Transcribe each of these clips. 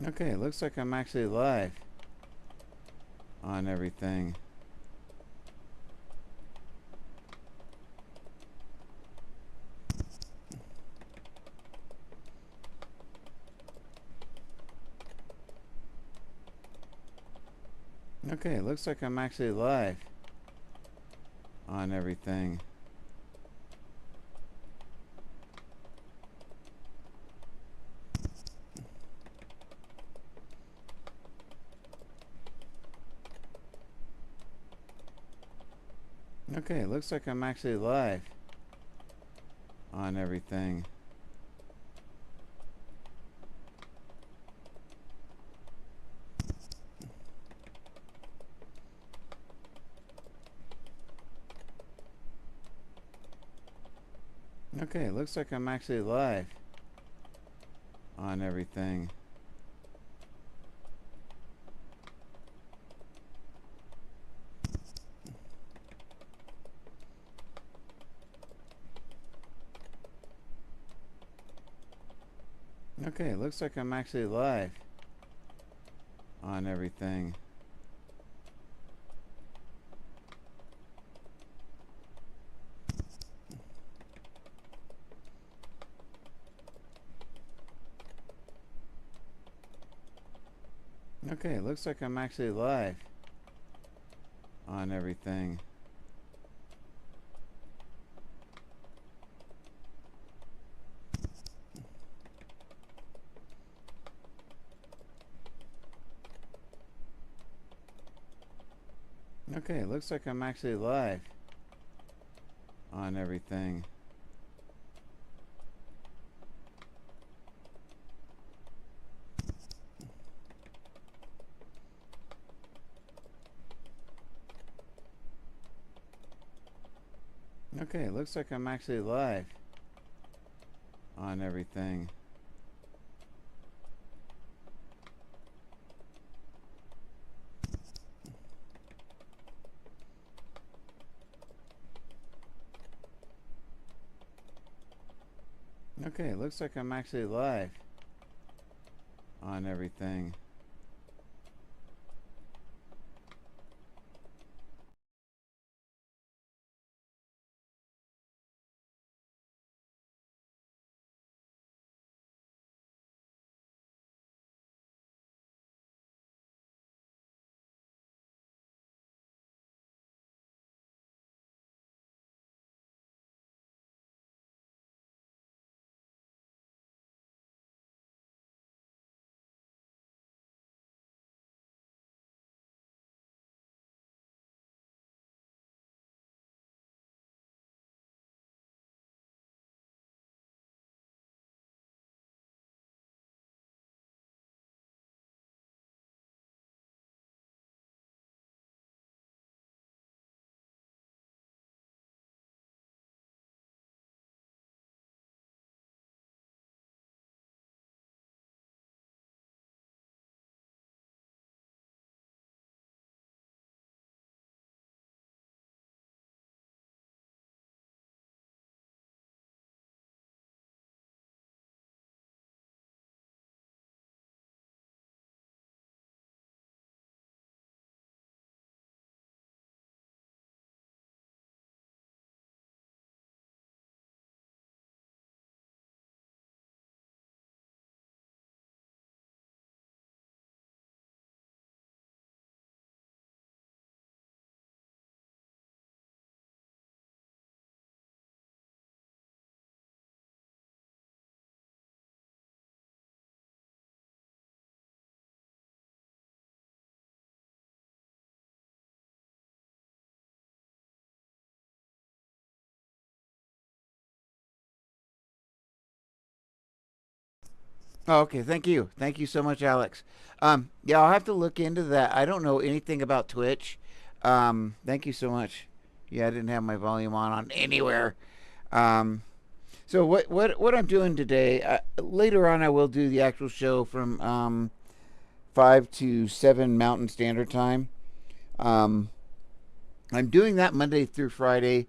Okay, it looks like I'm actually live on everything. Okay, it looks like I'm actually live on everything. Okay, it looks like I'm actually live on everything. Okay, it looks like I'm actually live on everything. Okay, it looks like I'm actually live on everything. Okay, it looks like I'm actually live on everything. Okay, it looks like I'm actually live on everything. Okay, it looks like I'm actually live on everything. Okay, it looks like I'm actually live on everything. Oh, okay, thank you. Thank you so much, Alex. Yeah, I'll have to look into that. I don't know anything about Twitch. Thank you so much. Yeah, I didn't have my volume on anywhere. Um, so what I'm doing today? Later on, I will do the actual show from 5 to 7 Mountain Standard Time. Um, I'm doing that Monday through Friday.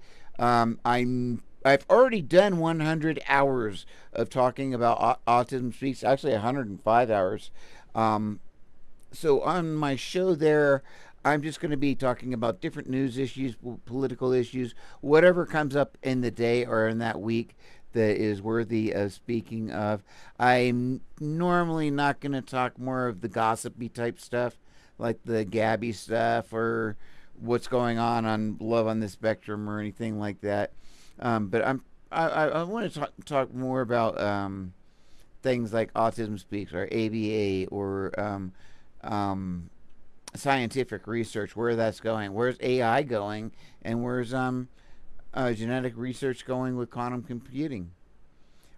I've already done 100 hours of talking about autism speaks. Actually, 105 hours. Um, so on my show there, I'm just going to be talking about different news issues, political issues, whatever comes up in the day or in that week that is worthy of speaking of. I'm normally not going to talk more of the gossipy type stuff, like the Gabby stuff or what's going on Love on the Spectrum or anything like that. But I want to talk more about things like Autism Speaks or ABA or um, scientific research, where that's going, where's AI going, and where's genetic research going with quantum computing.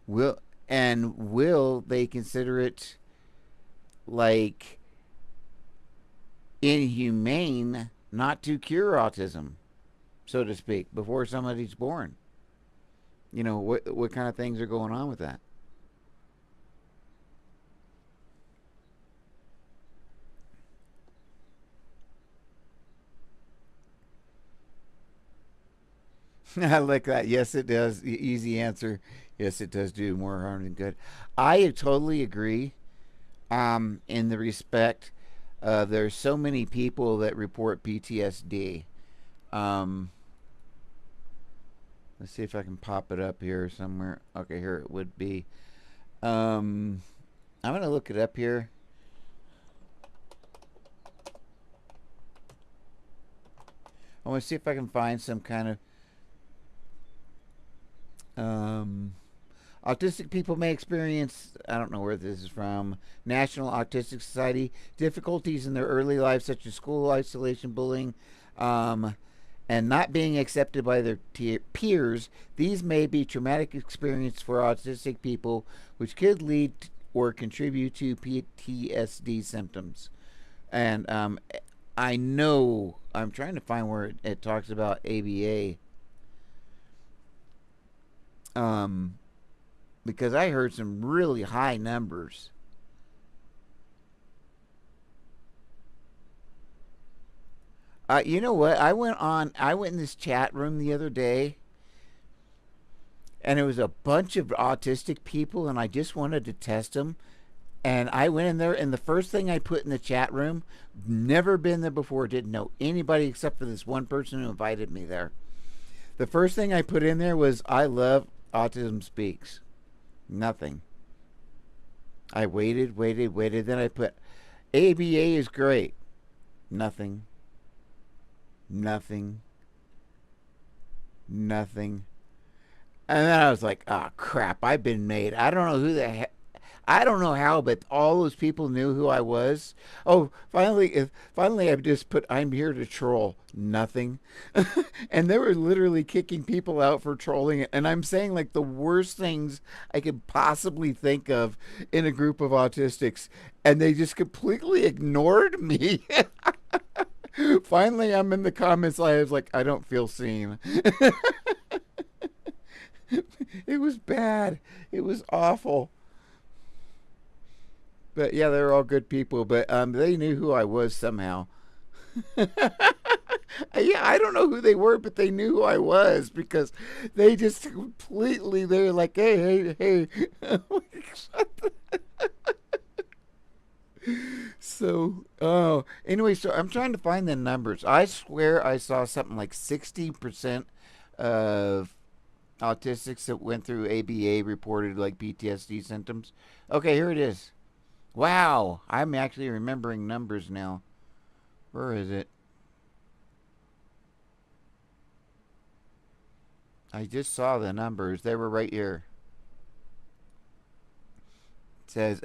Will will they consider it like inhumane not to cure autism, so to speak, before somebody's born? What kind of things are going on with that? I like that. Yes, it does. Easy answer. Yes, it does do more harm than good. I totally agree. In the respect, there's so many people that report PTSD. Um, let's see if I can pop it up here somewhere. Okay, here it would be. Um, I'm gonna look it up here. I want to see if I can find some kind of um, autistic people may experience, I don't know where this is from, National Autistic Society, difficulties in their early life, such as school isolation, bullying, um, and not being accepted by their peers. These may be traumatic experience for autistic people, which could lead or contribute to PTSD symptoms. And I know, I'm trying to find where it talks about ABA. Um, because I heard some really high numbers. You know what? I went in this chat room the other day, and it was a bunch of autistic people, and I just wanted to test them. And I went in there, and the first thing I put in the chat room, never been there before, didn't know anybody except for this one person who invited me there. The first thing I put in there was, I love Autism Speaks. Nothing. I waited, waited, waited. Then I put, ABA is great. Nothing. Nothing. Nothing. And then I was like, oh crap, I've been made. I don't know who the heck. I don't know how, but all those people knew who I was. Oh, finally, I just put, I'm here to troll. Nothing. And they were literally kicking people out for trolling it. And I'm saying like the worst things I could possibly think of in a group of autistics. And they just completely ignored me. Finally, I'm in the comments. I was like, I don't feel seen. It was bad. It was awful. But yeah, they were all good people. But they knew who I was somehow. Yeah, I don't know who they were, but they knew who I was because they just completely, they're like, hey, hey, hey. So, oh, anyway, so I'm trying to find the numbers. I swear I saw something like 60% of autistics that went through ABA reported like PTSD symptoms. Okay, here it is. Wow, I'm actually remembering numbers now. Where is it? I just saw the numbers. They were right here. It says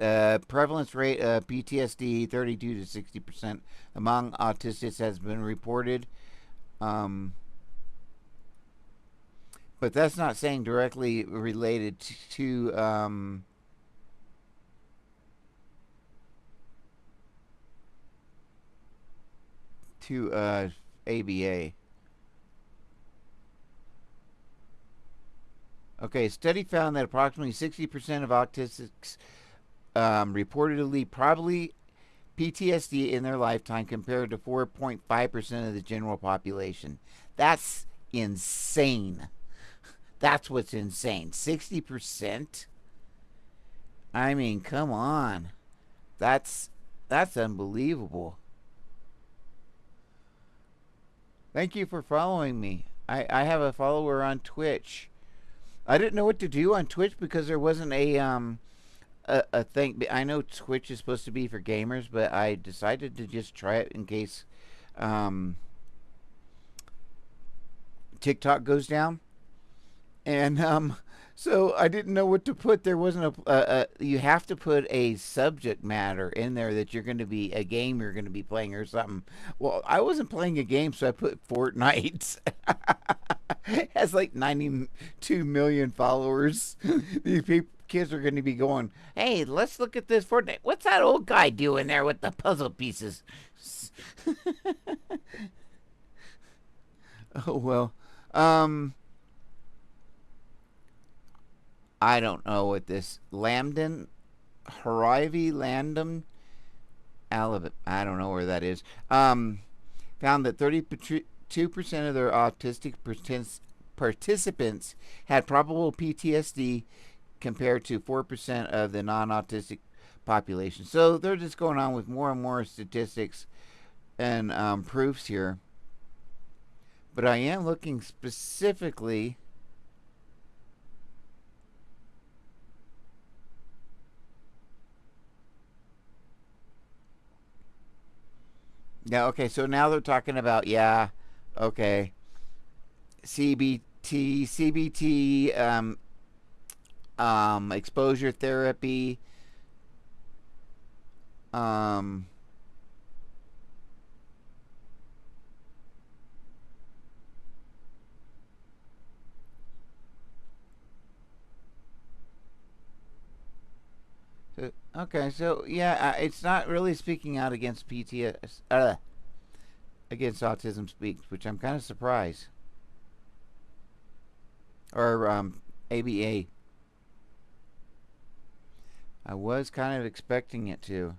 prevalence rate of PTSD 32 to 60% among autistics has been reported. Um, but that's not saying directly related to ABA. Okay, a study found that approximately 60% of autistics reportedly probably PTSD in their lifetime compared to 4.5% of the general population. That's insane. That's what's insane. 60%? I mean, come on. That's That's unbelievable. Thank you for following me. I have a follower on Twitch. I didn't know what to do on Twitch because there wasn't a thing. I know Twitch is supposed to be for gamers, but I decided to just try it in case um, TikTok goes down. And so I didn't know what to put. There wasn't you have to put a subject matter in there that you're going to be a game you're going to be playing or something. Well, I wasn't playing a game, so I put Fortnite. It has like 92 million followers. These kids are going to be going, "Hey, let's look at this Fortnite. What's that old guy doing there with the puzzle pieces?" Oh well. Um, I don't know what this Lambden, Harivy Landum, Alabama. I don't know where that is. Found that 32% of their autistic participants had probable PTSD compared to 4% of the non-autistic population. So they're just going on with more and more statistics and proofs here. But I am looking specifically. Yeah, okay, so now they're talking about, yeah, okay, CBT, exposure therapy, um, okay, so yeah, it's not really speaking out against PTS, against Autism Speaks, which I'm kind of surprised. Or ABA. I was kind of expecting it to.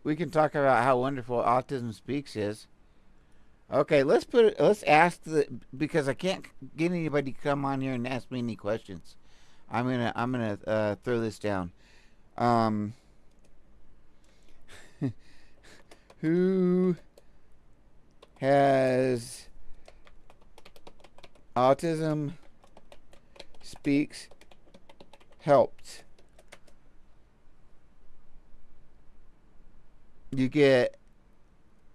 We can talk about how wonderful Autism Speaks is. Okay, let's ask because I can't get anybody to come on here and ask me any questions. I'm gonna throw this down. Um, who has Autism Speaks helped? You get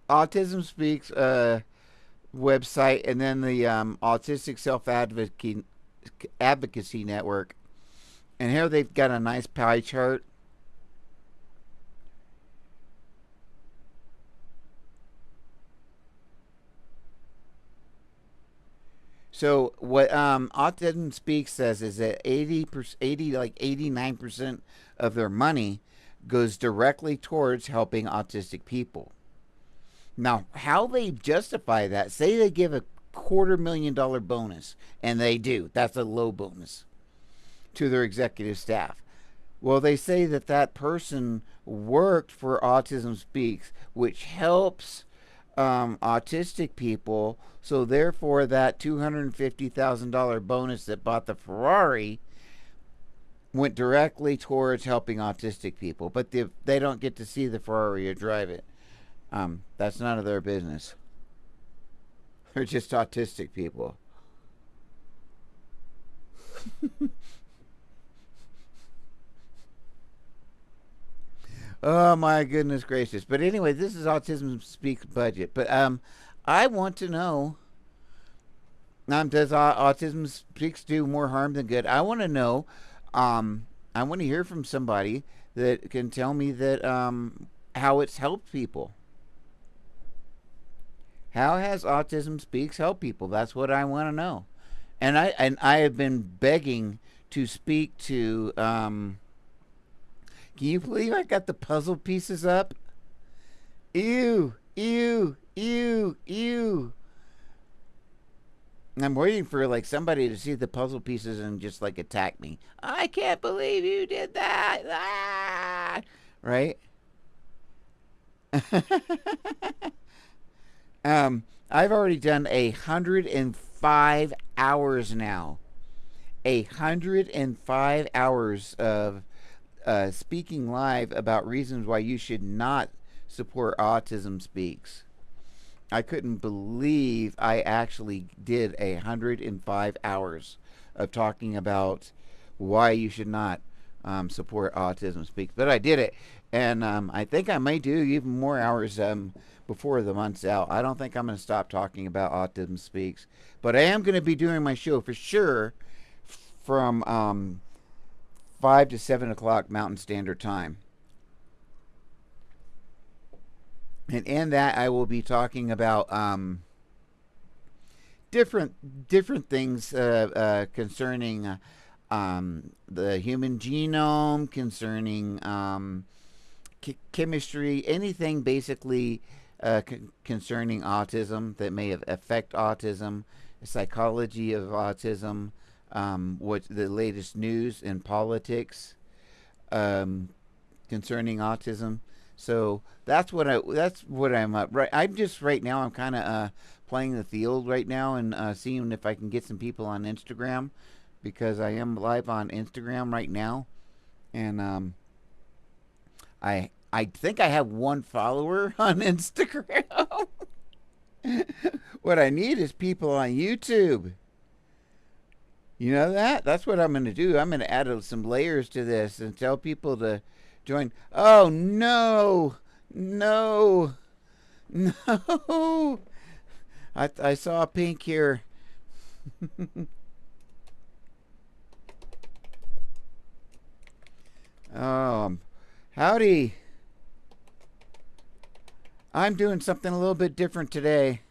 Autism Speaks website, and then the Autistic Self Advocacy Network. And here they've got a nice pie chart. So what Autism Speaks says is that 89% of their money goes directly towards helping autistic people. Now, how they justify that? Say they give a $250,000 bonus, and they do. That's a low bonus to their executive staff. Well, they say that that person worked for Autism Speaks, which helps autistic people. So therefore, that $250,000 bonus that bought the Ferrari went directly towards helping autistic people. But they don't get to see the Ferrari or drive it. That's none of their business. They're just autistic people. Oh my goodness gracious! But anyway, this is Autism Speaks budget. But I want to know. Does Autism Speaks do more harm than good? I want to know. I want to hear from somebody that can tell me that how it's helped people. How has Autism Speaks helped people? That's what I want to know. And I have been begging to speak to. Can you believe I got the puzzle pieces up? Ew, ew, ew, ew. I'm waiting for like somebody to see the puzzle pieces and just like attack me. I can't believe you did that. Ah! Right? I've already done 105 hours now. 105 hours of speaking live about reasons why you should not support Autism Speaks. I couldn't believe I actually did 105 hours of talking about why you should not support Autism Speaks. But I did it, and I think I may do even more hours before the month's out. I don't think I'm going to stop talking about Autism Speaks, but I am going to be doing my show for sure from 5 to 7 o'clock Mountain Standard Time. And in that, I will be talking about different things concerning the human genome, concerning chemistry, anything basically concerning autism that may affect autism, the psychology of autism, what the latest news in politics concerning autism. So that's what I'm right. I'm just right now. I'm kind of playing the field right now and seeing if I can get some people on Instagram, because I am live on Instagram right now, and I think I have one follower on Instagram. What I need is people on YouTube. You know that? That's what I'm going to do. I'm going to add some layers to this and tell people to join. Oh, no. No. No. I saw a pink here. Howdy. I'm doing something a little bit different today.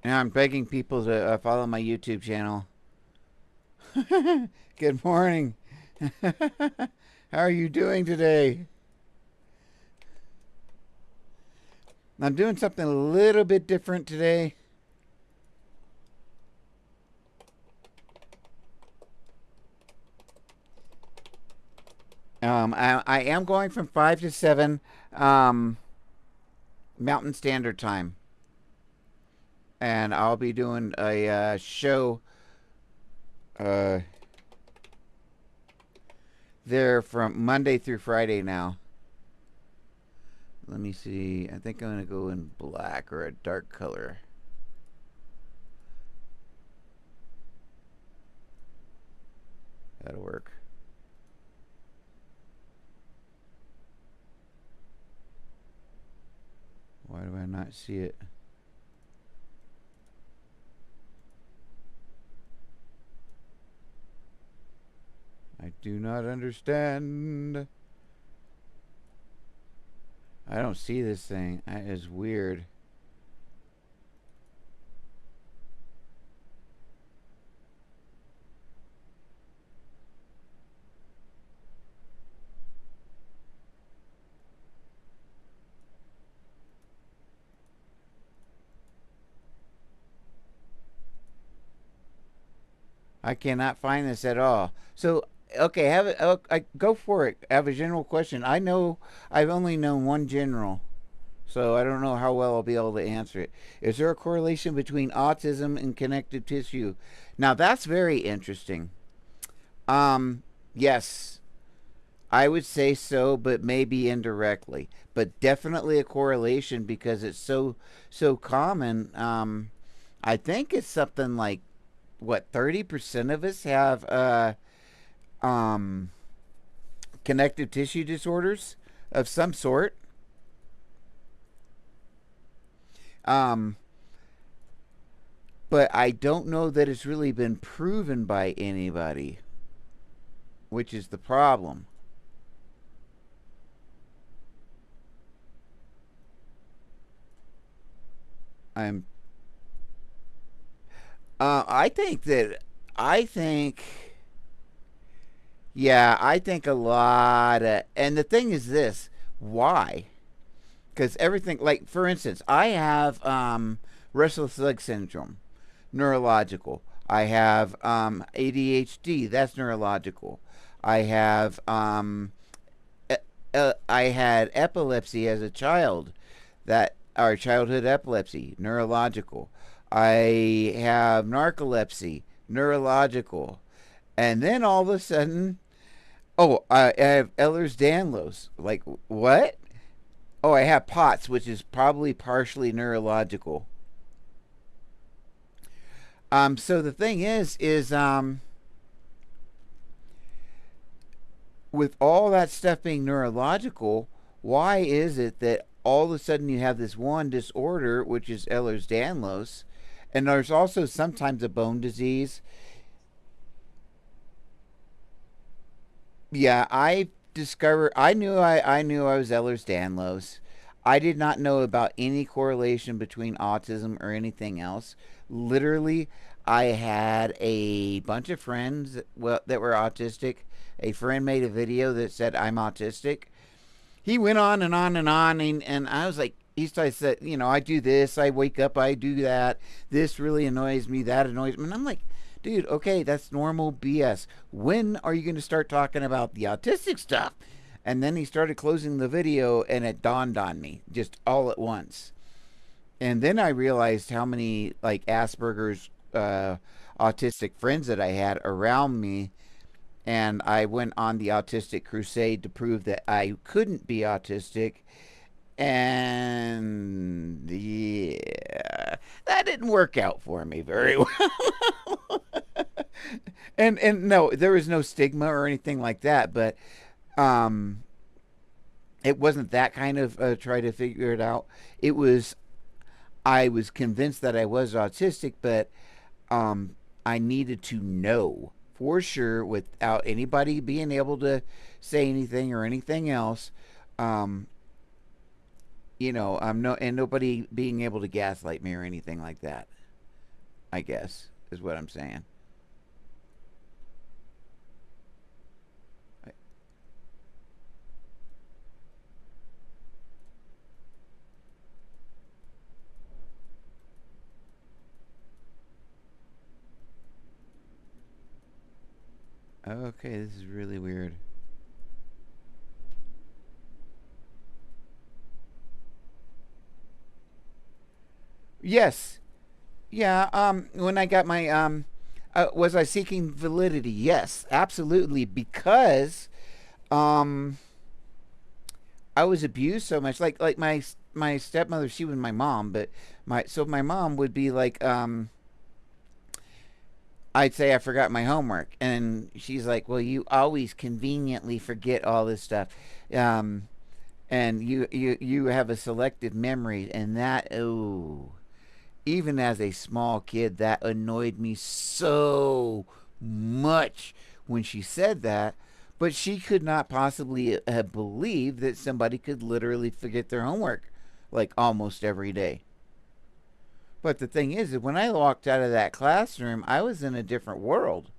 Now I'm begging people to follow my YouTube channel. Good morning. How are you doing today? I'm doing something a little bit different today. I am going from 5 to 7 Mountain Standard Time. And I'll be doing a show there from Monday through Friday now. Let me see. I think I'm going to go in black or a dark color. That'll work. Why do I not see it? I do not understand. I don't see this thing. That is weird. I cannot find this at all. So, okay, have it. Go for it. I have a general question. I know I've only known one general, so I don't know how well I'll be able to answer it. Is there a correlation between autism and connective tissue? Now that's very interesting. Yes, I would say so, but maybe indirectly. But definitely a correlation because it's so common. I think it's something like what 30% of us have connective tissue disorders of some sort. But I don't know that it's really been proven by anybody, which is the problem. I'm. I think that. I think. Yeah, I think a lot of. And the thing is this: why? Because everything, like for instance, I have restless leg syndrome, neurological. I have ADHD, that's neurological. I have I had epilepsy as a child, that our childhood epilepsy, neurological. I have narcolepsy, neurological. And then all of a sudden, oh, I have Ehlers-Danlos. Like, what? Oh, I have POTS, which is probably partially neurological. So the thing is, with all that stuff being neurological, why is it that all of a sudden you have this one disorder, which is Ehlers-Danlos, and there's also sometimes a bone disease? Yeah, I discovered. I knew I was Ehlers-Danlos. I did not know about any correlation between autism or anything else. Literally, I had a bunch of friends that were autistic. A friend made a video that said I'm autistic. He went on and on and on, and I was like, he started said, I do this, I wake up, I do that. This really annoys me. That annoys me. And I'm like, dude, okay, that's normal BS. When are you going to start talking about the autistic stuff? And then he started closing the video, and it dawned on me just all at once. And then I realized how many like Asperger's autistic friends that I had around me, and I went on the autistic crusade to prove that I couldn't be autistic. And yeah, that didn't work out for me very well. And no, there was no stigma or anything like that, but um, it wasn't that kind of try to figure it out. It was I was convinced that I was autistic, but I needed to know for sure without anybody being able to say anything or anything else. Um, I'm no and nobody being able to gaslight me or anything like that. I guess is what I'm saying. Okay, this is really weird. Yes, yeah. When I got my was I seeking validity? Yes, absolutely, because um I was abused so much. Like my stepmother, she was my mom, but my mom would be like, I'd say I forgot my homework, and she's like, "Well, you always conveniently forget all this stuff, um, and you have a selective memory, and that oh, even as a small kid, that annoyed me so much when she said that." But she could not possibly have believed that somebody could literally forget their homework like almost every day. But the thing is, when I walked out of that classroom, I was in a different world.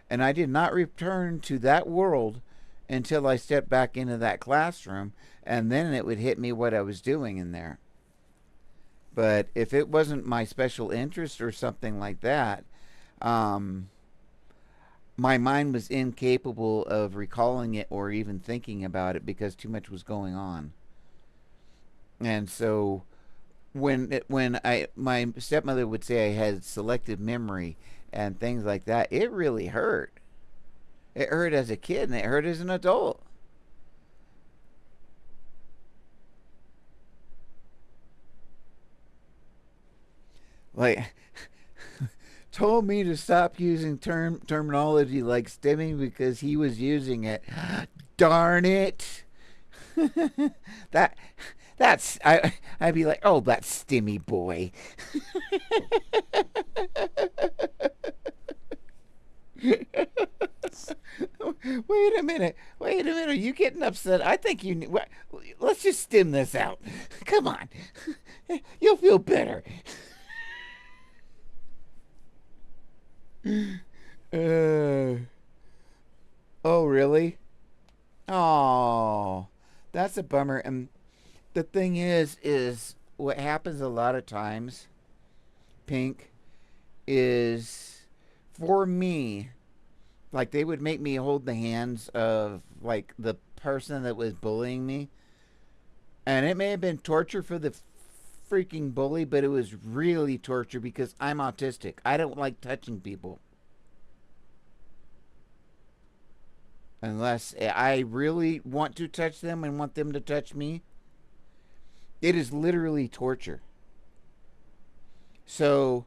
And I did not return to that world until I stepped back into that classroom. And then it would hit me what I was doing in there. But if it wasn't my special interest or something like that, um, my mind was incapable of recalling it or even thinking about it because too much was going on. And so when I my stepmother would say I had selective memory and things like that, it really hurt. It hurt as a kid and it hurt as an adult. Like told me to stop using terminology like stimming because he was using it. Darn it. that I'd be like, "Oh, that stimmy boy." Wait a minute. Wait a minute. Are you getting upset? I think let's just stim this out. Come on. You'll feel better. Uh, oh, really? Oh, that's a bummer. And the thing is what happens a lot of times, Pink, is for me, like they would make me hold the hands of like the person that was bullying me, and it may have been torture for the freaking bully, but it was really torture because I'm autistic. I don't like touching people unless I really want to touch them and want them to touch me. It is literally torture. So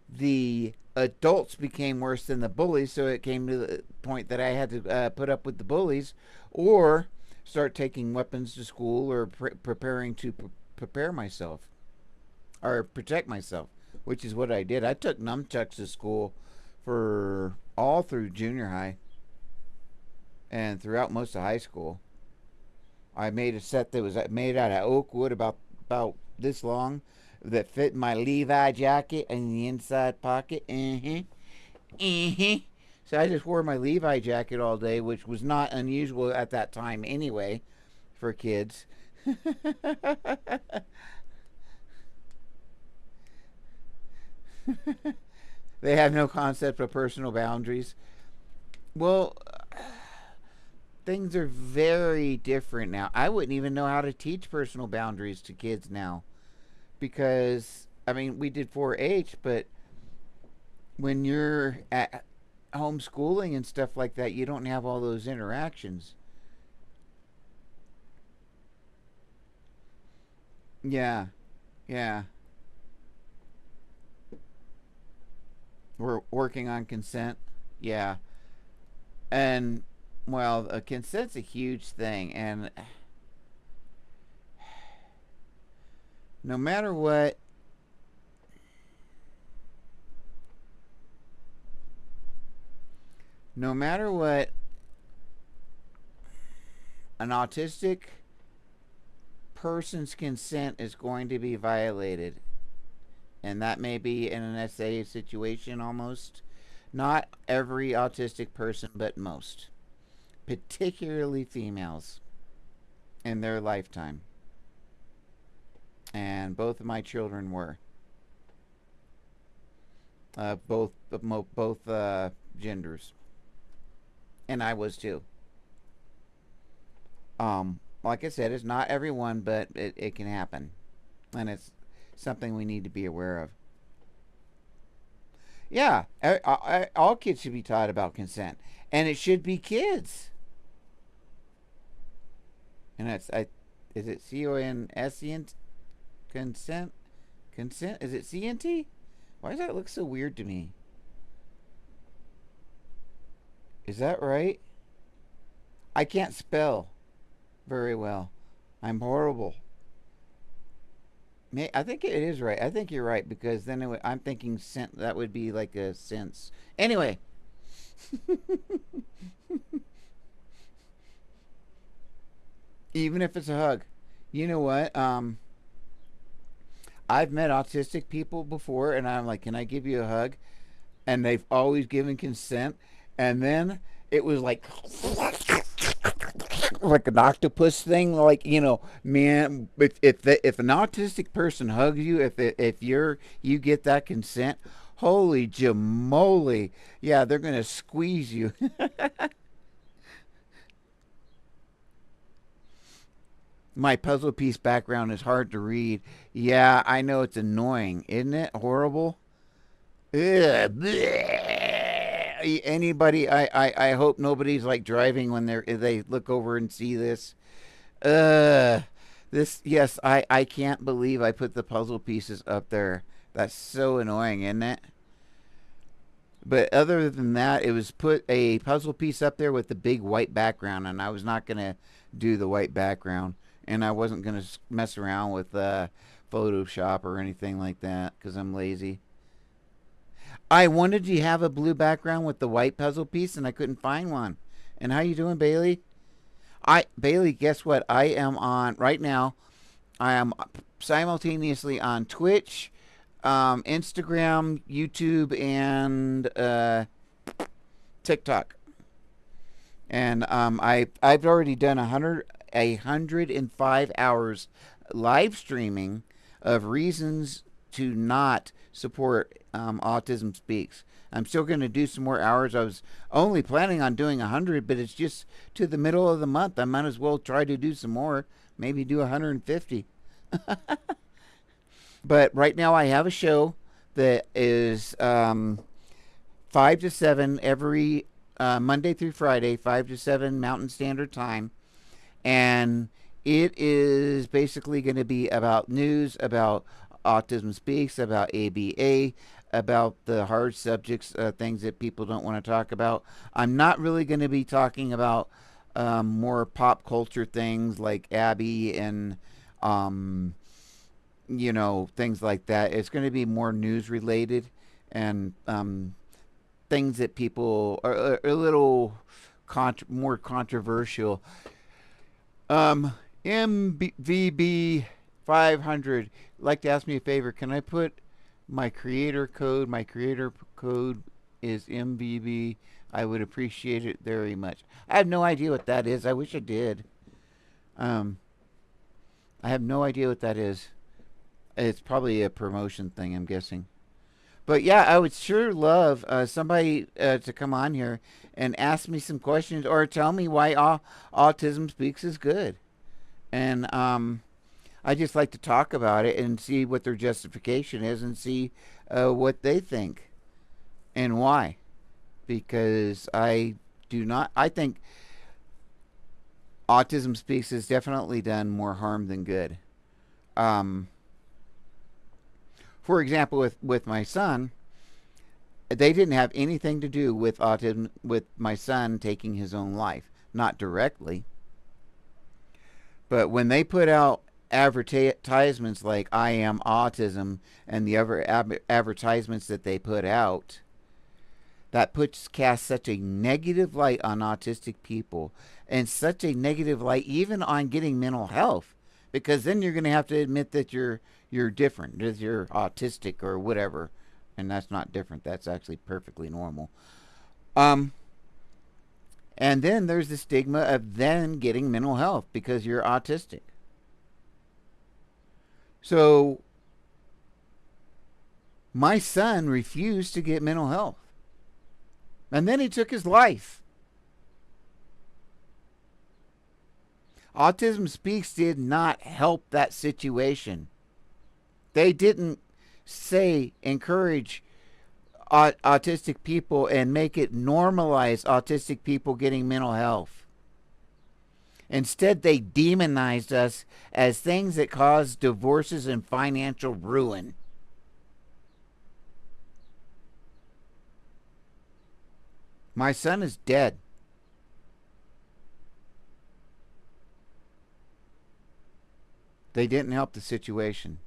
the adults became worse than the bullies, so it came to the point that I had to put up with the bullies or start taking weapons to school or preparing to prepare myself or protect myself, which is what I did. I took nunchucks to school for all through junior high and throughout most of high school. I made a set that was made out of oak wood about this long that fit my Levi jacket in the inside pocket. So I just wore my Levi jacket all day, which was not unusual at that time anyway for kids. They have no concept of personal boundaries. Well, things are very different now. I wouldn't even know how to teach personal boundaries to kids now because, I mean, we did 4-H, but when you're at homeschooling and stuff like that, you don't have all those interactions. Yeah, yeah. We're working on consent. Yeah. And, well, consent's a huge thing. And no matter what, no matter what, an autistic person's consent is going to be violated. And that may be in an SA situation almost. Not every autistic person, but most. Particularly females in their lifetime. And both of my children were. Both genders. And I was too. Like I said, it's not everyone, but it can happen. And it's something we need to be aware of. Yeah, all kids should be taught about consent, and it should be kids. And is it CONSENT? Consent, consent. Is it CNT? Why does that look so weird to me? Is that right? I can't spell very well. I'm horrible. I think it is right. I think you're right because then I'm thinking scent. That would be like a sense. Anyway, even if it's a hug, you know what? I've met autistic people before, and I'm like, "Can I give you a hug?" And they've always given consent, and then it was like an octopus thing, like man. If an autistic person hugs you, if you get that consent, holy jamoli, yeah, they're gonna squeeze you. My puzzle piece background is hard to read. Yeah, I know it's annoying, isn't it? Horrible. Ugh, anybody? I hope nobody's like driving when they look over and see this. Uh, yes, I can't believe I put the puzzle pieces up there. That's so annoying, isn't it? But other than that, it was put a puzzle piece up there with the big white background, and I was not gonna do the white background, and I wasn't gonna mess around with Photoshop or anything like that because I'm lazy. I wanted to have a blue background with the white puzzle piece, and I couldn't find one. And how you doing, Bailey? Bailey, guess what? I am on right now. I am simultaneously on Twitch, Instagram, YouTube, and TikTok. And I've already done 105 hours live streaming of reasons to not support Autism Speaks. I'm still going to do some more hours. I was only planning on doing 100, but it's just to the middle of the month. I might as well try to do some more. Maybe do 150. But right now I have a show that is 5 to 7 every Monday through Friday, 5 to 7 Mountain Standard Time, and it is basically going to be about news, about Autism Speaks, about ABA, about the hard subjects, things that people don't want to talk about. I'm not really going to be talking about more pop culture things like Abby and um, things like that. It's going to be more news related and things that people are a little more controversial. Um, MVB 500. Like to ask me a favor. Can I put my creator code? My creator code is MVB. I would appreciate it very much. I have no idea what that is. I wish I did. Um, I have no idea what that is. It's probably a promotion thing, I'm guessing. But yeah, I would sure love somebody to come on here and ask me some questions or tell me why Autism Speaks is good. And I just like to talk about it and see what their justification is and see what they think and why. Because I do not, I think Autism Speaks has definitely done more harm than good. Um, for example, with my son, they didn't have anything to do with autism, with my son taking his own life. Not directly. But when they put out advertisements like I am autism and the other advertisements that they put out, that casts such a negative light on autistic people and such a negative light even on getting mental health, because then you're going to have to admit that you're different, that you're autistic or whatever, and that's not different. That's actually perfectly normal. Um, and then there's the stigma of then getting mental health because you're autistic. So my son refused to get mental health. And then he took his life. Autism Speaks did not help that situation. They didn't encourage autistic people and make it normalize autistic people getting mental health. Instead, they demonized us as things that cause divorces and financial ruin. My son is dead. They didn't help the situation.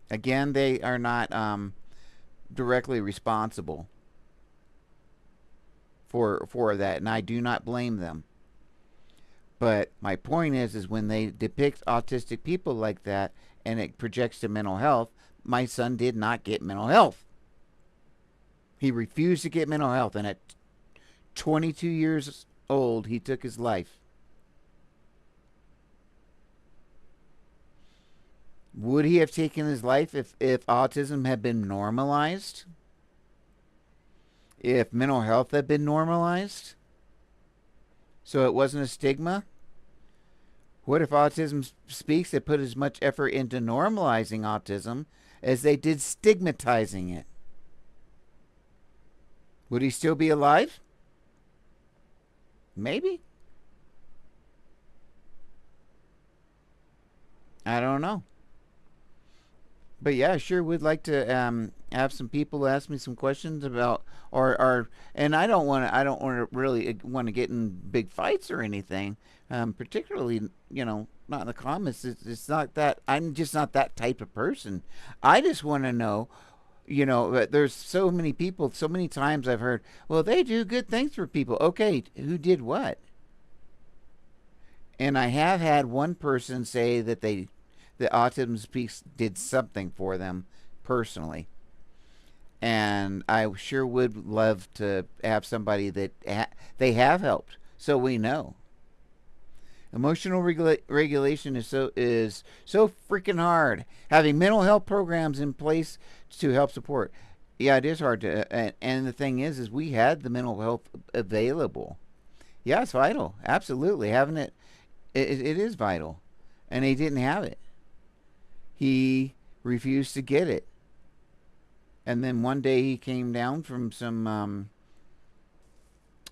Again, they are not directly responsible for that, and I do not blame them. But my point is when they depict autistic people like that and it projects to mental health, my son did not get mental health. He refused to get mental health, and at 22 years old, he took his life. Would he have taken his life if autism had been normalized? If mental health had been normalized? So it wasn't a stigma? What if Autism Speaks had put as much effort into normalizing autism as they did stigmatizing it? Would he still be alive? Maybe. I don't know. But yeah, I sure would like to have some people ask me some questions about, and I don't want to really want to get in big fights or anything. Particularly, not in the comments. It's not that I'm just not that type of person. I just want to know, there's so many people. So many times I've heard, well, they do good things for people. Okay, who did what? And I have had one person say that the Autism Speaks did something for them personally. And I sure would love to have somebody that they have helped, so we know. Emotional regulation is so freaking hard. Having mental health programs in place to help support. Yeah, it is hard to. And the thing is we had the mental health available. Yeah, it's vital. Absolutely, having it is vital, and he didn't have it. He refused to get it. And then one day he came down from some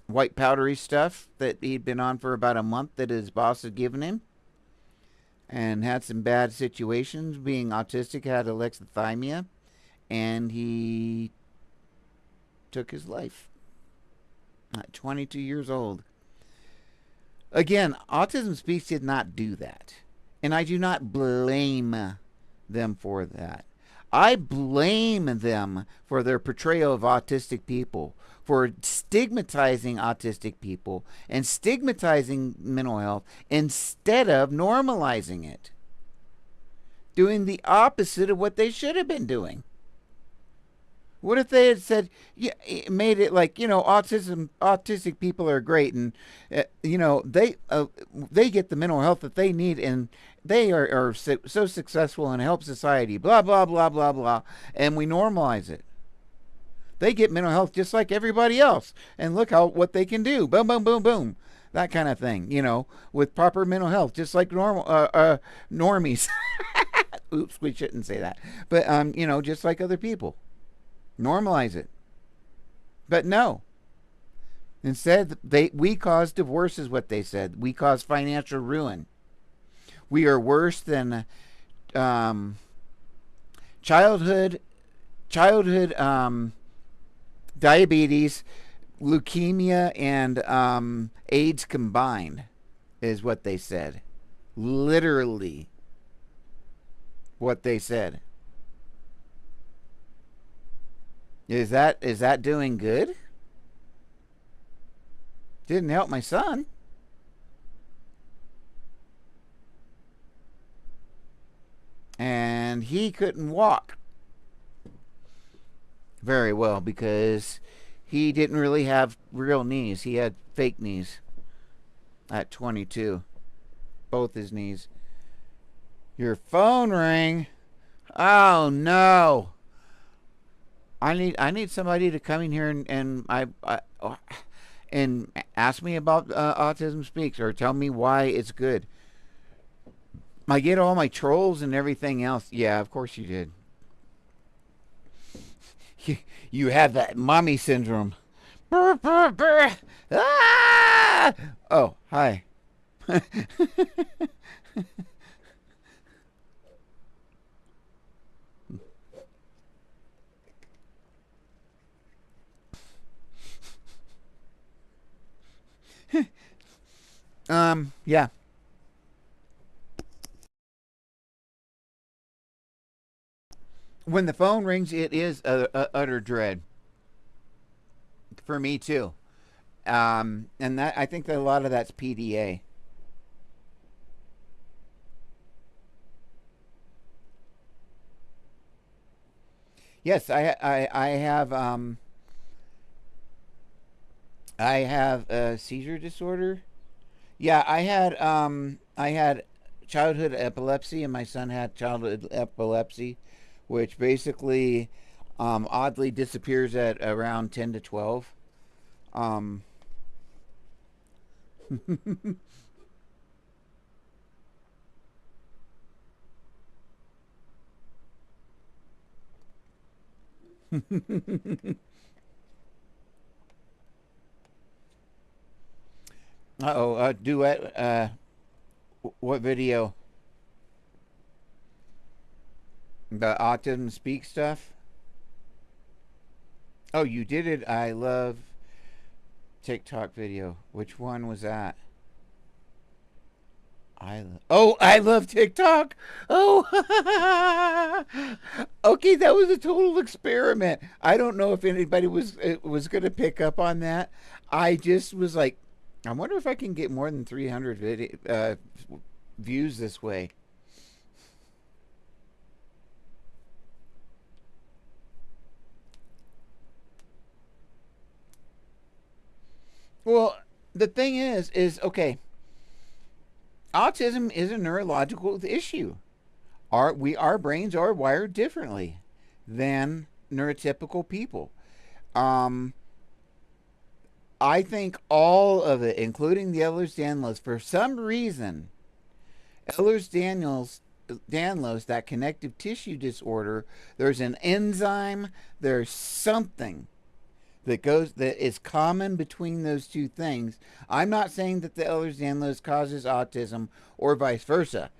white powdery stuff that he'd been on for about a month that his boss had given him, and had some bad situations. Being autistic, had alexithymia, and he took his life at 22 years old. Again, Autism Speaks did not do that, and I do not blame them for that. I blame them for their portrayal of autistic people, for stigmatizing autistic people and stigmatizing mental health instead of normalizing it, doing the opposite of what they should have been doing. What if they had said, yeah, made it like, autistic people are great, and they get the mental health that they need, and they are so successful and help society, blah blah blah blah blah, and we normalize it. They get mental health just like everybody else, and look what they can do. Boom boom boom boom, that kind of thing. With proper mental health, just like normies. Oops, we shouldn't say that, but just like other people. Normalize it. But no. Instead, we cause divorce, is what they said. We cause financial ruin. We are worse than childhood diabetes, leukemia, and AIDS combined, is what they said. Literally what they said. Is that doing good? Didn't help my son. And he couldn't walk very well because he didn't really have real knees. He had fake knees at 22. Both his knees. Your phone rang. Oh no. I need somebody to come in here and ask me about Autism Speaks, or tell me why it's good. I get all my trolls and everything else. Yeah, of course you did. You have that mommy syndrome. Brr, brr, brr. Ah! Oh, hi. Yeah. When the phone rings, it is a utter dread for me too. And that, I think that a lot of that's PDA. Yes, I have a seizure disorder. Yeah, I had childhood epilepsy, and my son had childhood epilepsy, which basically oddly disappears at around 10 to 12. Um, Uh-oh, duet. What video? The Autism Speak stuff? Oh, you did it. I love TikTok video. Which one was that? I love TikTok. Oh, okay, that was a total experiment. I don't know if anybody was going to pick up on that. I just was like, I wonder if I can get more than 300 views this way. Well, the thing is okay. Autism is a neurological issue. Our brains are wired differently than neurotypical people. Um, I think all of it, including the Ehlers-Danlos, for some reason, Ehlers-Danlos Danlos, that connective tissue disorder, there's an enzyme, there's something that is common between those two things. I'm not saying that the Ehlers-Danlos causes autism or vice versa.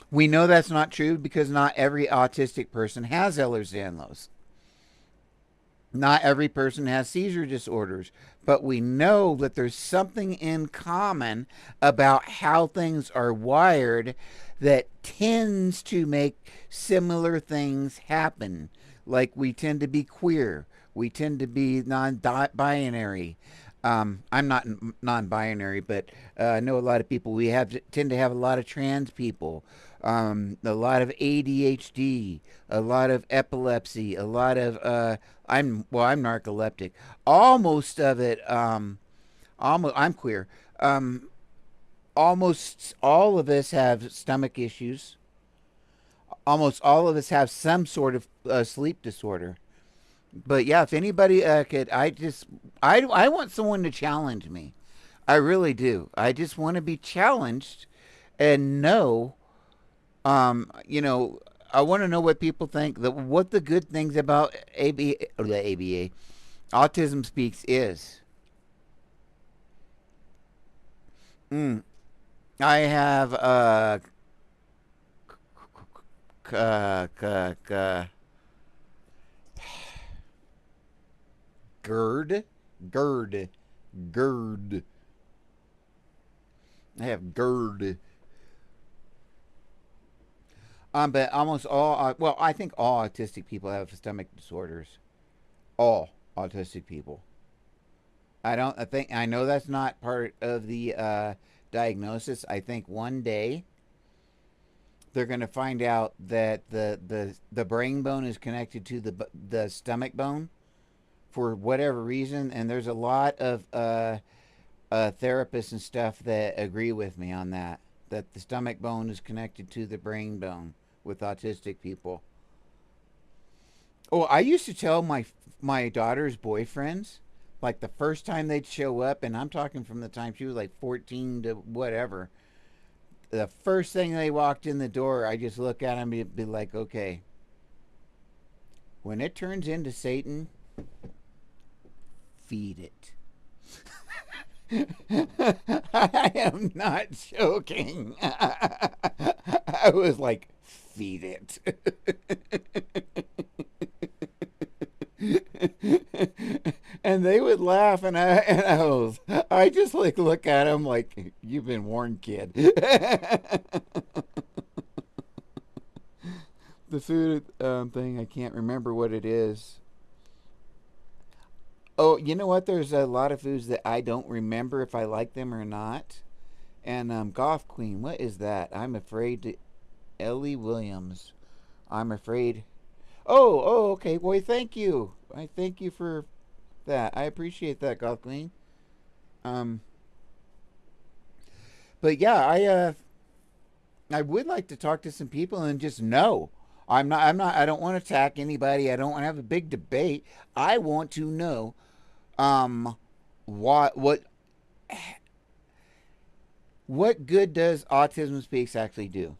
We know that's not true because not every autistic person has Ehlers-Danlos. Not every person has seizure disorders, but we know that there's something in common about how things are wired that tends to make similar things happen. Like we tend to be queer, we tend to be non binary. I'm not non-binary, but I know a lot of people. We tend to have a lot of trans people, a lot of ADHD, a lot of epilepsy, a lot of I'm narcoleptic. Almost of it. Almost I'm queer. Um, Almost all of us have stomach issues. Almost all of us have some sort of sleep disorder. But yeah, if anybody could, I want someone to challenge me. I really do. I just want to be challenged and know, you know, I want to know what people think. What the good things about or the ABA, Autism Speaks is. Mm, I have c- c- c- GERD, GERD, GERD. I have GERD. But almost all, well, I think all autistic people have stomach disorders. All autistic people. I don't. I think I know that's not part of the diagnosis. I think one day they're going to find out that the brain bone is connected to the stomach bone for whatever reason, and there's a lot of therapists and stuff that agree with me on that. That the stomach bone is connected to the brain bone with autistic people. Oh, I used to tell my daughter's boyfriends, like the first time they'd show up, and I'm talking from the time she was like 14 to whatever. The first thing they walked in the door, I just look at them and be like, okay, when it turns into Satan, feed it. I am not joking. I was like, feed it. And they would laugh, I just like look at them like, you've been warned, kid. The food thing, I can't remember what it is. Oh, you know what? There's a lot of foods that I don't remember if I like them or not. And Golf Queen, what is that? I'm afraid to Ellie Williams. I'm afraid. Oh, okay. Boy, thank you. I thank you for that. I appreciate that, Golf Queen. Um, but yeah, I would like to talk to some people and just know. I don't want to attack anybody. I don't want to have a big debate. I want to know um what good does Autism Speaks actually do?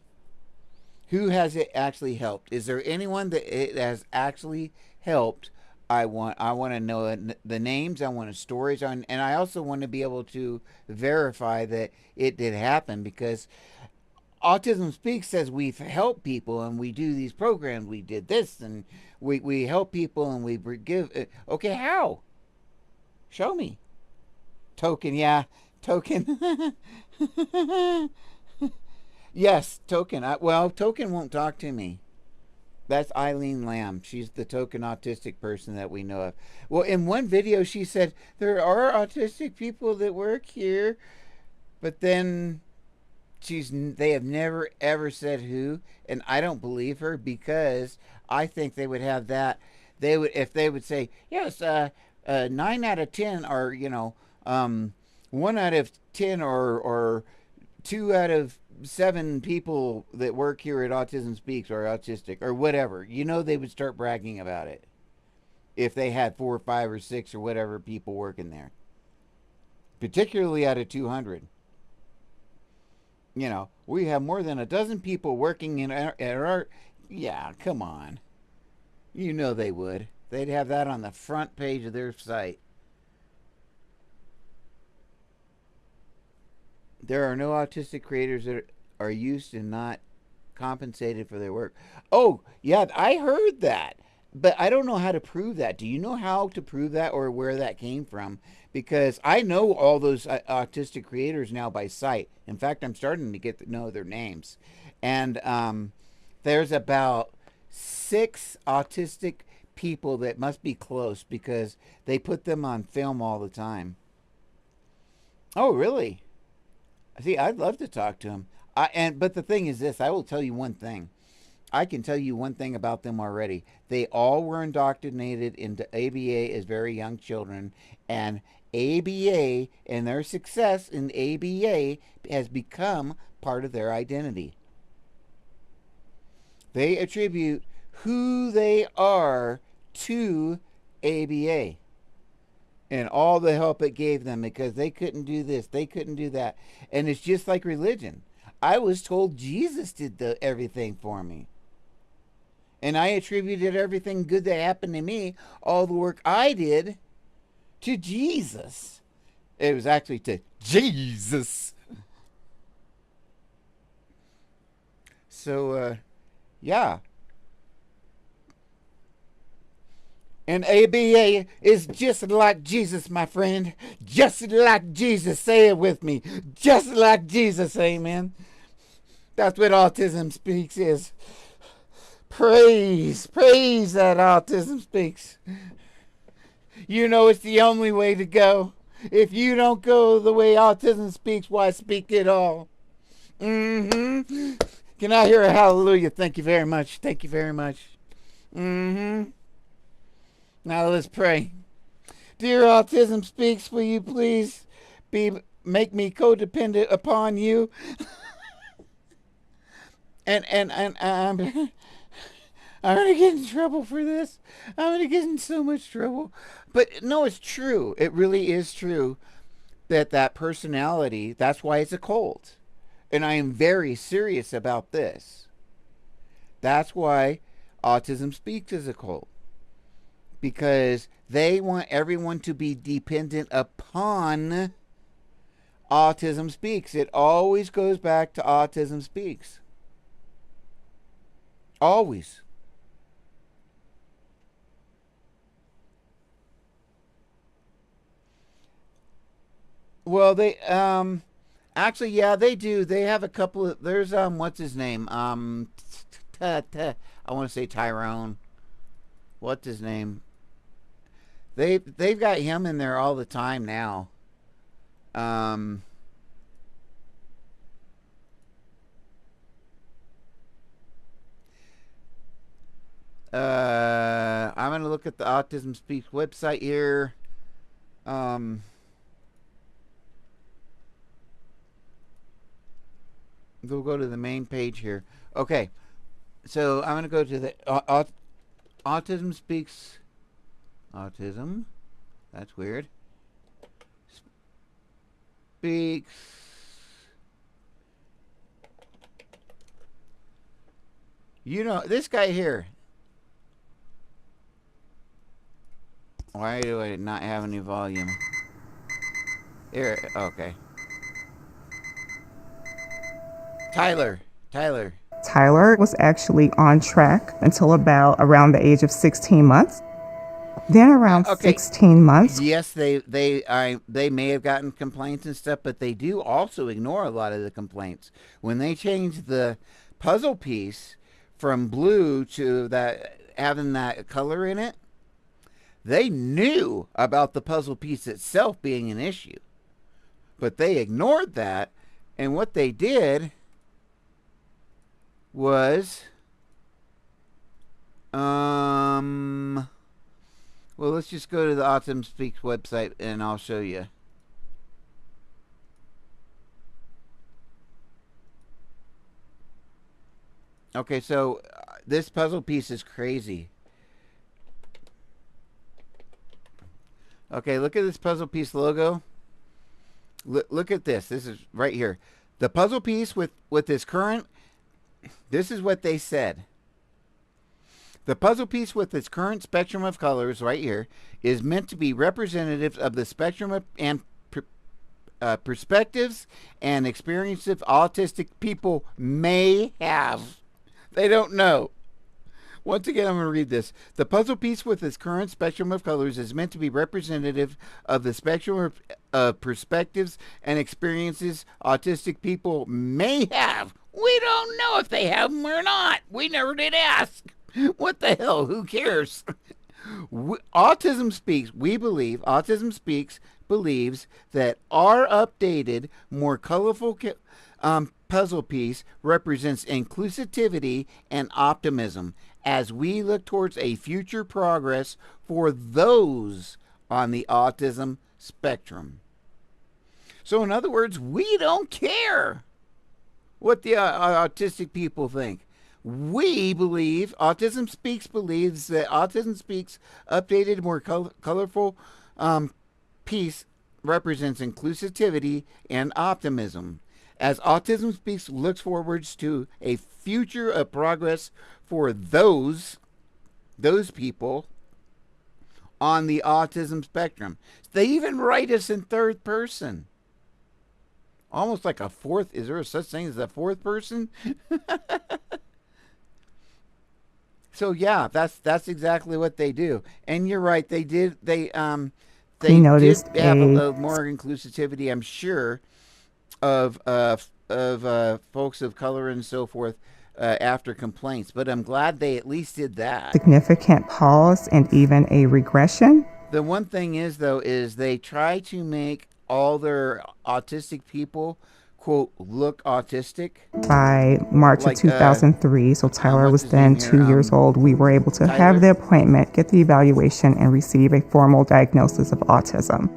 Who has it actually helped? Is there anyone that it has actually helped? I want to know the names. I want stories on, and I also want to be able to verify that it did happen because Autism Speaks says we've helped people and we do these programs. We did this and we help people and we give. Okay, how? Show me. Token, yeah, token. Yes, token. Well, token won't talk to me. That's Eileen Lamb. She's the token autistic person that we know of. Well, in one video, she said there are autistic people that work here, but then they have never ever said who, and I don't believe her because I think they would have that. They would if they would say yes, 9 out of 10 are um, 1 out of 10 or 2 out of 7 people that work here at Autism Speaks are autistic or whatever. They would start bragging about it if they had 4 or 5 or 6 or whatever people working there, particularly out of 200. We have more than a dozen people working at our. Yeah, come on. They would. They'd have that on the front page of their site. There are no autistic creators that are used and not compensated for their work. Oh, yeah, I heard that. But I don't know how to prove that. Do you know how to prove that or where that came from? Because I know all those autistic creators now by sight. In fact, I'm starting to get to know their names. And there's about 6 autistic people that must be close because they put them on film all the time. Oh, really? See, I'd love to talk to him. But the thing is this: I will tell you one thing. I can tell you one thing about them already. They all were indoctrinated into ABA as very young children, and ABA and their success in ABA has become part of their identity. They attribute who they are to ABA and all the help it gave them because they couldn't do this, they couldn't do that. And it's just like religion. I was told Jesus did everything for me. And I attributed everything good that happened to me, all the work I did, to Jesus. It was actually to Jesus. So, yeah. And ABA is just like Jesus, my friend. Just like Jesus. Say it with me. Just like Jesus. Amen. That's what Autism Speaks is. Praise that Autism Speaks. It's the only way to go. If you don't go the way Autism Speaks, why speak it all? Mm-hmm. Can I hear a hallelujah? Thank you very much. Thank you very much. Mm-hmm. Now let's pray. Dear Autism Speaks, will you please make me codependent upon you? and I'm going to get in trouble for this. I'm going to get in so much trouble. But no, it's true. It really is true that personality, that's why it's a cult. And I am very serious about this. That's why Autism Speaks is a cult. Because they want everyone to be dependent upon Autism Speaks. It always goes back to Autism Speaks. Always. Well, they actually, yeah, they do. They have a couple of there's what's his name? I want to say Tyrone. What's his name? They've got him in there all the time now. Um I'm gonna look at the Autism Speaks website here. Um we'll go to the main page here. Okay, so I'm gonna go to the Autism Speaks. Autism. That's weird. Speaks. This guy here. Why do I not have any volume? Here, okay. Tyler. Tyler was actually on track until about around the age of 16 months. Then around Okay. 16 months, Yes, they may have gotten complaints and stuff, but they do also ignore a lot of the complaints. When they changed the puzzle piece from blue to that having that color in it, they knew about the puzzle piece itself being an issue. But they ignored that, and what they did was well, let's just go to the Autism Speaks website and I'll show you. Okay, so this puzzle piece is crazy. Okay, look at this puzzle piece logo. Look at this. This is right here. The puzzle piece with this current, this is what they said. The puzzle piece with its current spectrum of colors right here is meant to be representative of the spectrum and perspectives and experiences autistic people may have. They don't know. Once again, I'm going to read this. The puzzle piece with its current spectrum of colors is meant to be representative of the spectrum of perspectives and experiences autistic people may have. We don't know if they have them or not. We never did ask. What the hell? Who cares? Autism Speaks, we believe, Autism Speaks believes that our updated, more colorful puzzle piece represents inclusivity and optimism as we look towards a future progress for those on the autism spectrum. So, in other words, we don't care what the autistic people think. We believe, Autism Speaks believes that Autism Speaks updated, more colorful piece represents inclusivity and optimism. As Autism Speaks looks forwards to a future of progress for those people on the autism spectrum. They even write us in third person. Almost like a fourth. Is there such thing as a fourth person? So yeah, that's exactly what they do. And you're right. They did. They We noticed have a more inclusivity, I'm sure, of folks of color and so forth after complaints. But I'm glad they at least did that. significant pause and even a regression. The one thing is, though, is they try to make all their autistic people, quote, look autistic. By March Like, of 2003, so Tyler was what's his then name here? 2 years old, we were able to Tyler? have the appointment, get the evaluation, and receive a formal diagnosis of autism.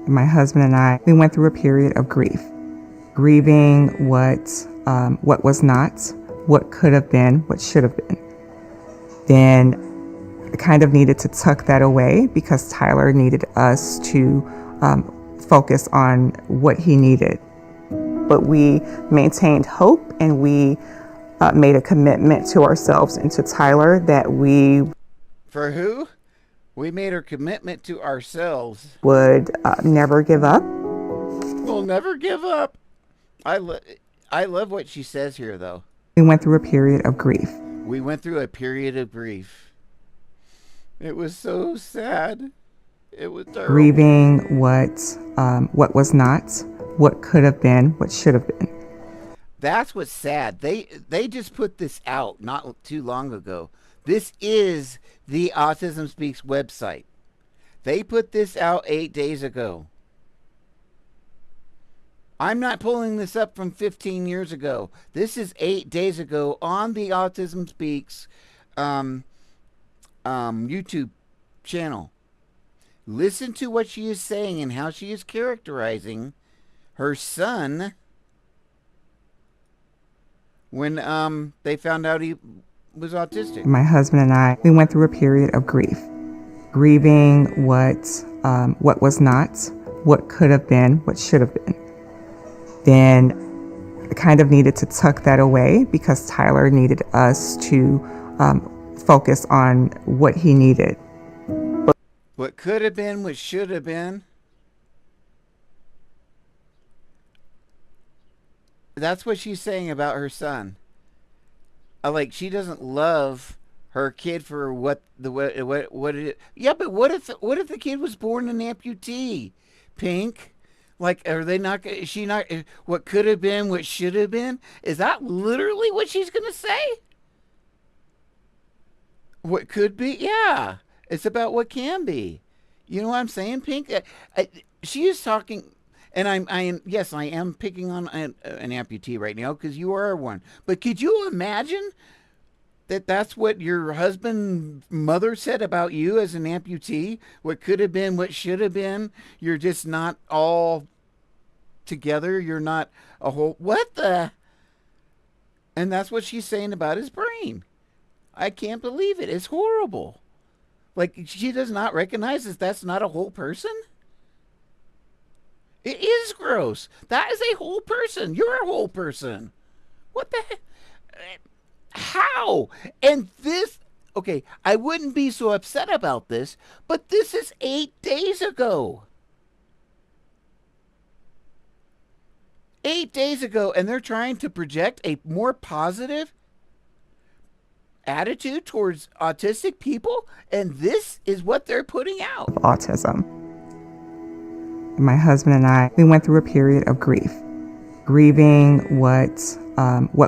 My husband and I, we went through a period of grief, grieving what was not, what could have been, what should have been. Then I kind of needed to tuck that away because Tyler needed us to focus on what he needed. But we maintained hope, and we made a commitment to ourselves and to Tyler that we For who? We made our commitment to ourselves. would never give up. We'll never give up. I love what she says here, though. We went through a period of grief. We went through a period of grief. It was so sad. It was terrible. Grieving what was not, what could have been, what should have been. That's what's sad. They just put this out not too long ago. This is the Autism Speaks website. They put this out 8 days ago. I'm not pulling this up from 15 years ago. This is 8 days ago on the Autism Speaks YouTube channel. Listen to what she is saying and how she is characterizing her son when they found out he was autistic. My husband and I, we went through a period of grief, grieving what was not, what could have been, what should have been. Then I kind of needed to tuck that away because Tyler needed us to focus on what he needed. What could have been, what should have been. That's what she's saying about her son. Like, she doesn't love her kid for what it is. Yeah, but what if the kid was born an amputee? Pink? Like, are they not? Is she not? What could have been, what should have been? Is that literally what she's gonna say? What could be? Yeah, it's about what can be. You know what I'm saying, Pink? She is talking, and yes, I am picking on an amputee right now because you are one. But could you imagine that that's what your husband mother said about you as an amputee? What could have been, what should have been. You're just not all together. You're not a whole. What the? And that's what she's saying about his brain. I can't believe it. It's horrible. Like, she does not recognize that that's not a whole person. It is gross. That is a whole person. You're a whole person. What the heck? How? And this, okay, I wouldn't be so upset about this, but this is 8 days ago. 8 days ago, and they're trying to project a more positive attitude towards autistic people, and this is what they're putting out. Autism. My husband and I, we went through a period of grief, grieving what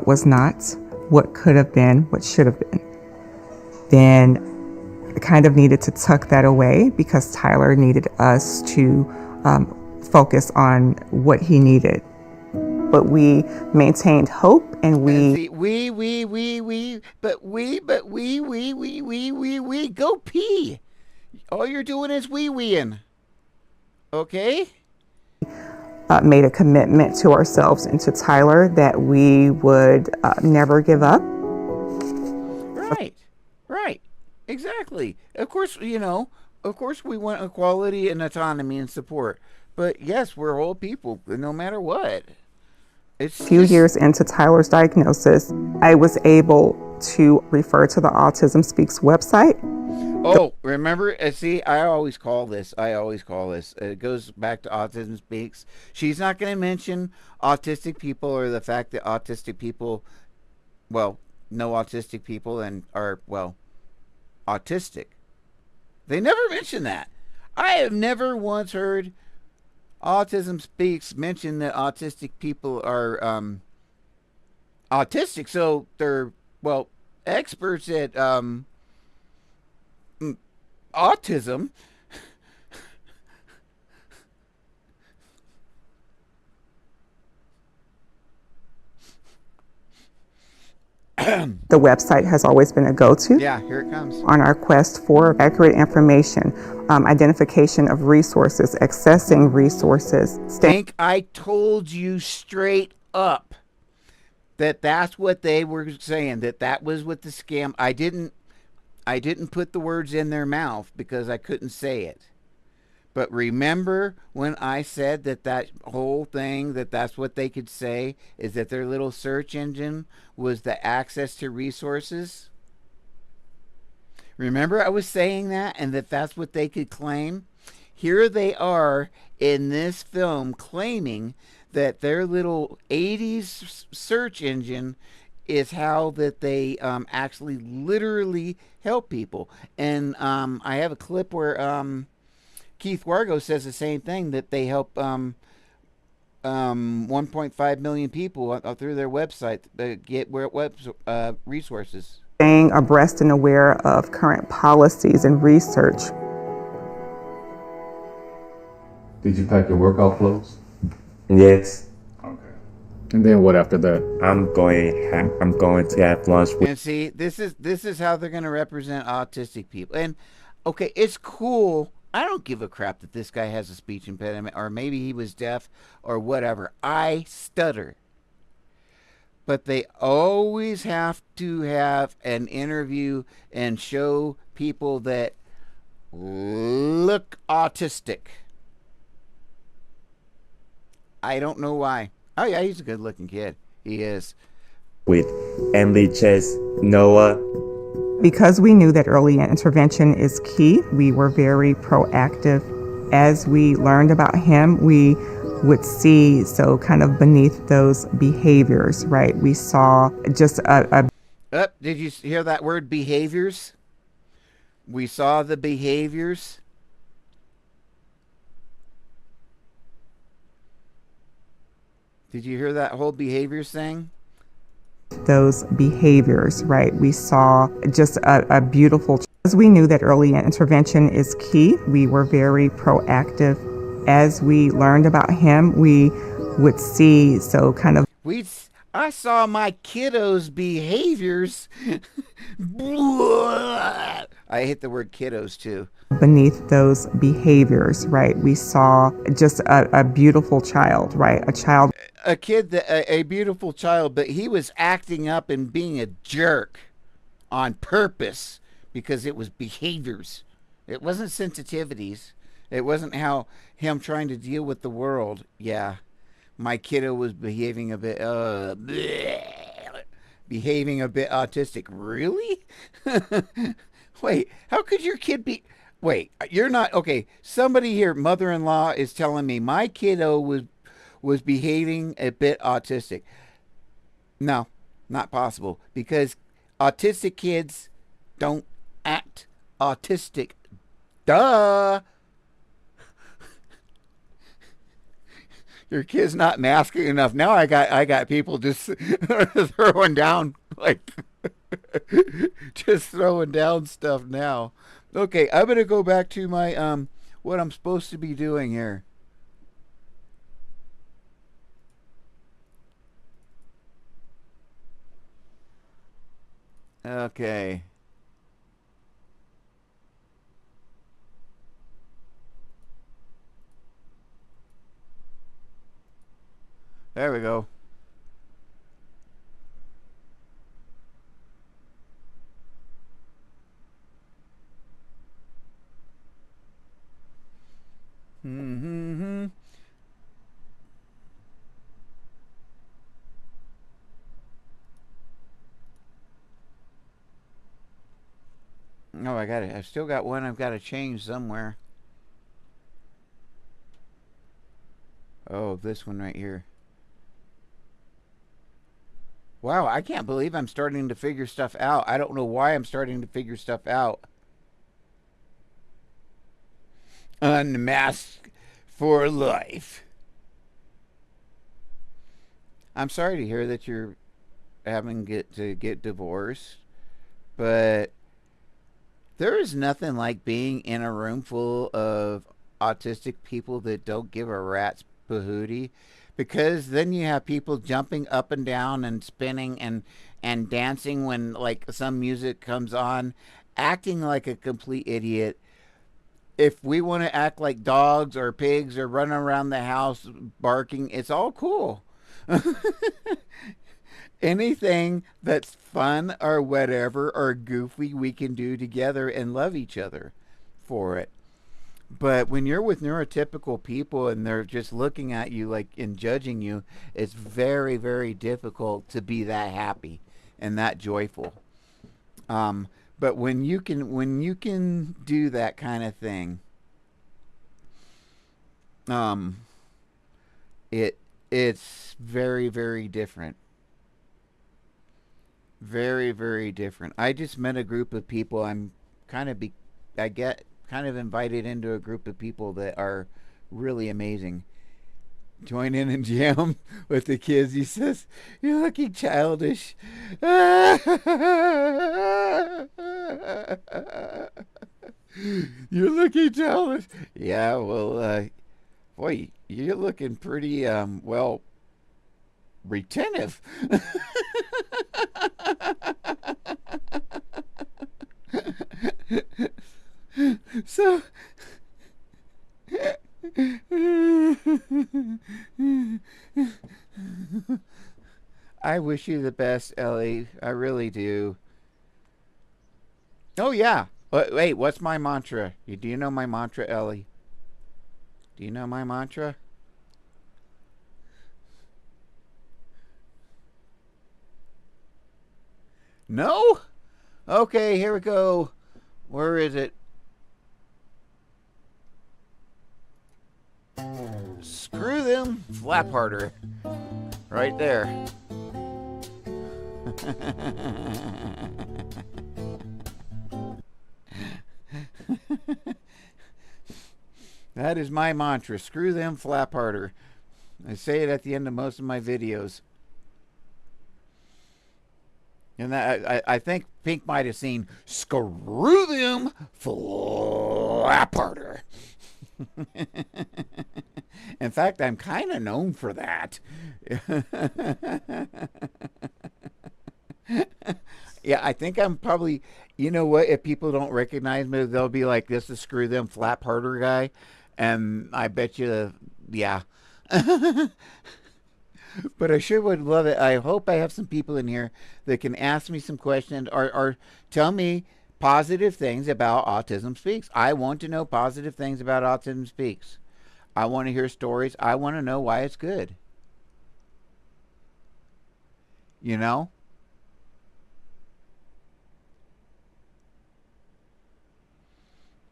was not, what could have been, what should have been. Then I kind of needed to tuck that away because Tyler needed us to focus on what he needed. But we maintained hope, and we go pee. All you're doing is wee-weeing. Okay? Made a commitment to ourselves and to Tyler that we would never give up. Right. Exactly. Of course, we want equality and autonomy and support. But yes, we're whole people, no matter what. A few years into Tyler's diagnosis, I was able to refer to the Autism Speaks website. Oh, remember? See, I always call this. It goes back to Autism Speaks. She's not going to mention autistic people or the fact that autistic people, no autistic people and are, autistic. They never mention that. I have never once heard Autism Speaks mention that autistic people are autistic. So they're, experts at autism. The website has always been a go-to. Yeah, here it comes. On our quest for accurate information, identification of resources, accessing resources. Think I told you straight up that that's what they were saying, that was what the scam. I didn't put the words in their mouth because I couldn't say it. But remember when I said that whole thing, that's what they could say, is that their little search engine was the access to resources? Remember I was saying that, and that's what they could claim? Here they are in this film claiming that their little 80s search engine is how that they actually literally help people. And I have a clip where Keith Wargo says the same thing, that they help 1.5 million people through their website get resources. Staying abreast and aware of current policies and research. Did you pack your workout clothes? Yes. Okay. And then what after that? I'm going to have lunch with. And see, this is how they're going to represent autistic people. And okay, it's cool. I don't give a crap that this guy has a speech impediment, or maybe he was deaf or whatever. I stutter. But they always have to have an interview and show people that look autistic. I don't know why. Oh yeah, he's a good looking kid. He is. With Emily, Chess, Noah. Because we knew that early intervention is key, we were very proactive. As we learned about him, we would see, so kind of beneath those behaviors, right? We saw just did you hear that word, behaviors? We saw the behaviors. Did you hear that whole behaviors thing? Those behaviors, right? We saw just a beautiful, as we knew that early intervention is key, we were very proactive. As we learned about him, we would see, so kind of. I saw my kiddos' behaviors. I hate the word kiddos too. Beneath those behaviors, right? We saw just a beautiful child, right? A kid, a beautiful child, but he was acting up and being a jerk on purpose because it was behaviors. It wasn't sensitivities. It wasn't how him trying to deal with the world. Yeah, my kiddo was behaving a bit, behaving a bit autistic. Really? Wait, how could your kid be? Wait, you're not okay. Somebody here, mother-in-law, is telling me my kiddo was behaving a bit autistic. No, not possible because autistic kids don't act autistic. Duh. Your kid's not masking enough. Now I got people just throwing down like just throwing down stuff now. Okay, I'm gonna go back to my what I'm supposed to be doing here. Okay. There we go. Mm-hmm. Oh, I got it. I've still got one I've got to change somewhere. Oh, this one right here. Wow, I can't believe I'm starting to figure stuff out. I don't know why I'm starting to figure stuff out. Unmasked for life. I'm sorry to hear that you're having to get divorced, but there is nothing like being in a room full of autistic people that don't give a rat's pahootie, because then you have people jumping up and down and spinning and dancing when like some music comes on, acting like a complete idiot. If we want to act like dogs or pigs or run around the house barking, it's all cool. Anything that's fun or whatever or goofy we can do together and love each other for it. But when you're with neurotypical people and they're just looking at you like and judging you, it's very, very difficult to be that happy and that joyful. But when you can do that kind of thing, um, it's very, very different. Very, very different. I just met a group of people. Kind of be I get kind of invited into a group of people that are really amazing. Join in and jam with the kids. He says, "You're looking childish." You're looking childish. Yeah, well, boy, you're looking pretty well retentive. So I wish you the best, Ellie. I really do. Oh yeah. Wait, what's my mantra? Do you know my mantra, Ellie? Do you know my mantra? No? Okay, here we go. Where is it? Screw them. Flap harder. Right there. That is my mantra. Screw them, flap harder. I say it at the end of most of my videos. And I think Pink might have seen screw them, flap harder. In fact, I'm kind of known for that. Yeah, I think I'm probably, you know what, if people don't recognize me, they'll be like, this is screw them, flap harder guy. And I bet you, yeah. But I sure would love it. I hope I have some people in here that can ask me some questions or tell me positive things about Autism Speaks. I want to know positive things about Autism Speaks. I want to hear stories. I want to know why it's good. You know?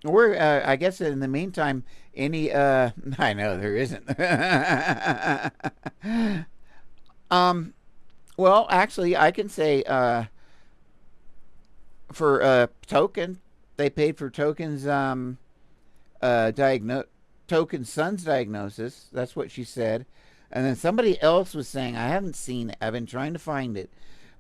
Or I guess in the meantime, any I know there isn't. Well, actually, I can say for Token, they paid for Token's Token's son's diagnosis. That's what she said. And then somebody else was saying, I haven't seen it. I've been trying to find it,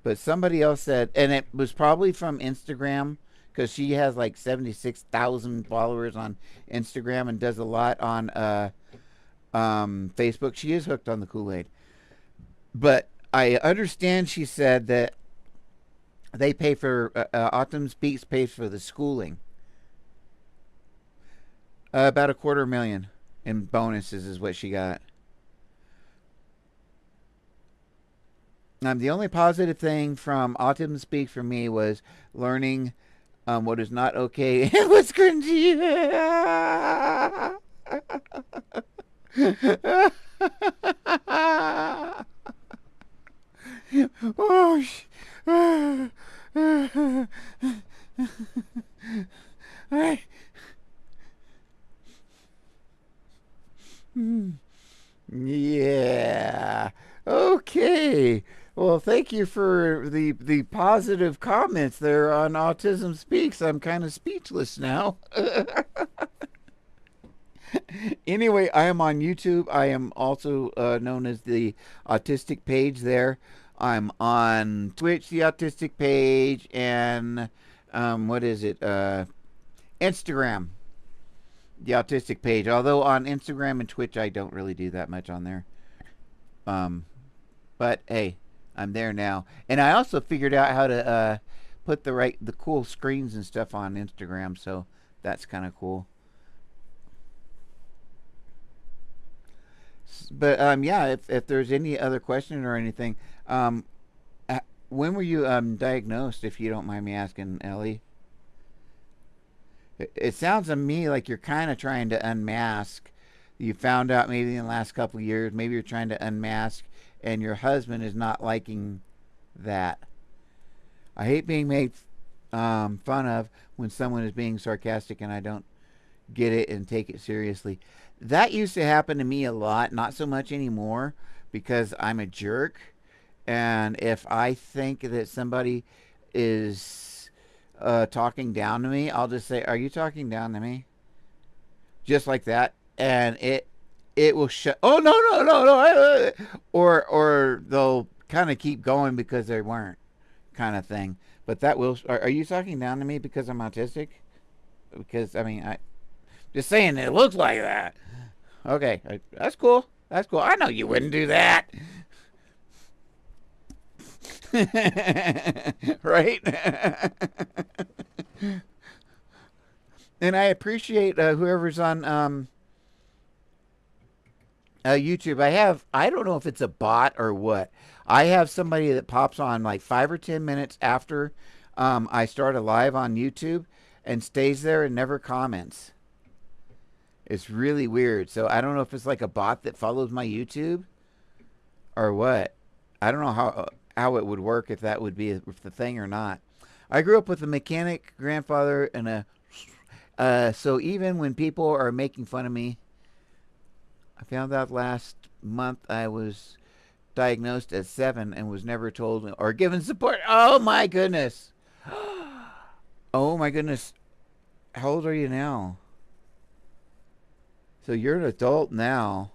but somebody else said, and it was probably from Instagram because she has like 76,000 followers on Instagram and does a lot on Facebook. She is hooked on the Kool-Aid. But I understand she said that they pay for Autumn Speaks pays for the schooling. About $250,000 in bonuses is what she got. The only positive thing from Autism Speaks for me was learning what is not okay and what's cringy. Oh, yeah. Okay. Well, thank you for the positive comments there on Autism Speaks. I'm kind of speechless now. Anyway, I am on YouTube. I am also known as the Autistic page there. I'm on Twitch, the Autistic page, and what is it? Instagram, the Autistic page. Although on Instagram and Twitch, I don't really do that much on there. But hey, I'm there now, and I also figured out how to put the cool screens and stuff on Instagram. So that's kind of cool. But yeah, if there's any other question or anything, when were you diagnosed? If you don't mind me asking, Ellie. It sounds to me like you're kind of trying to unmask. You found out maybe in the last couple of years. Maybe you're trying to unmask, and your husband is not liking that. I hate being made fun of when someone is being sarcastic, and I don't get it and take it seriously. That used to happen to me a lot, not so much anymore because I'm a jerk. And if I think that somebody is talking down to me, I'll just say, "Are you talking down to me?" Just like that, and it will shut. Oh, no, no, no, no! Or they'll kind of keep going because they weren't, kind of thing. But that will. Are you talking down to me because I'm autistic? Because I mean, I just saying it looks like that. Okay, that's cool. That's cool. I know you wouldn't do that. Right? And I appreciate whoever's on YouTube. I don't know if it's a bot or what. I have somebody that pops on like 5 or 10 minutes after I start a live on YouTube and stays there and never comments. It's really weird. So I don't know if it's like a bot that follows my YouTube or what. I don't know how it would work, if that would be the thing or not. I grew up with a mechanic grandfather and so even when people are making fun of me, I found out last month I was diagnosed at 7 and was never told or given support. Oh my goodness. Oh my goodness. How old are you now? So you're an adult now.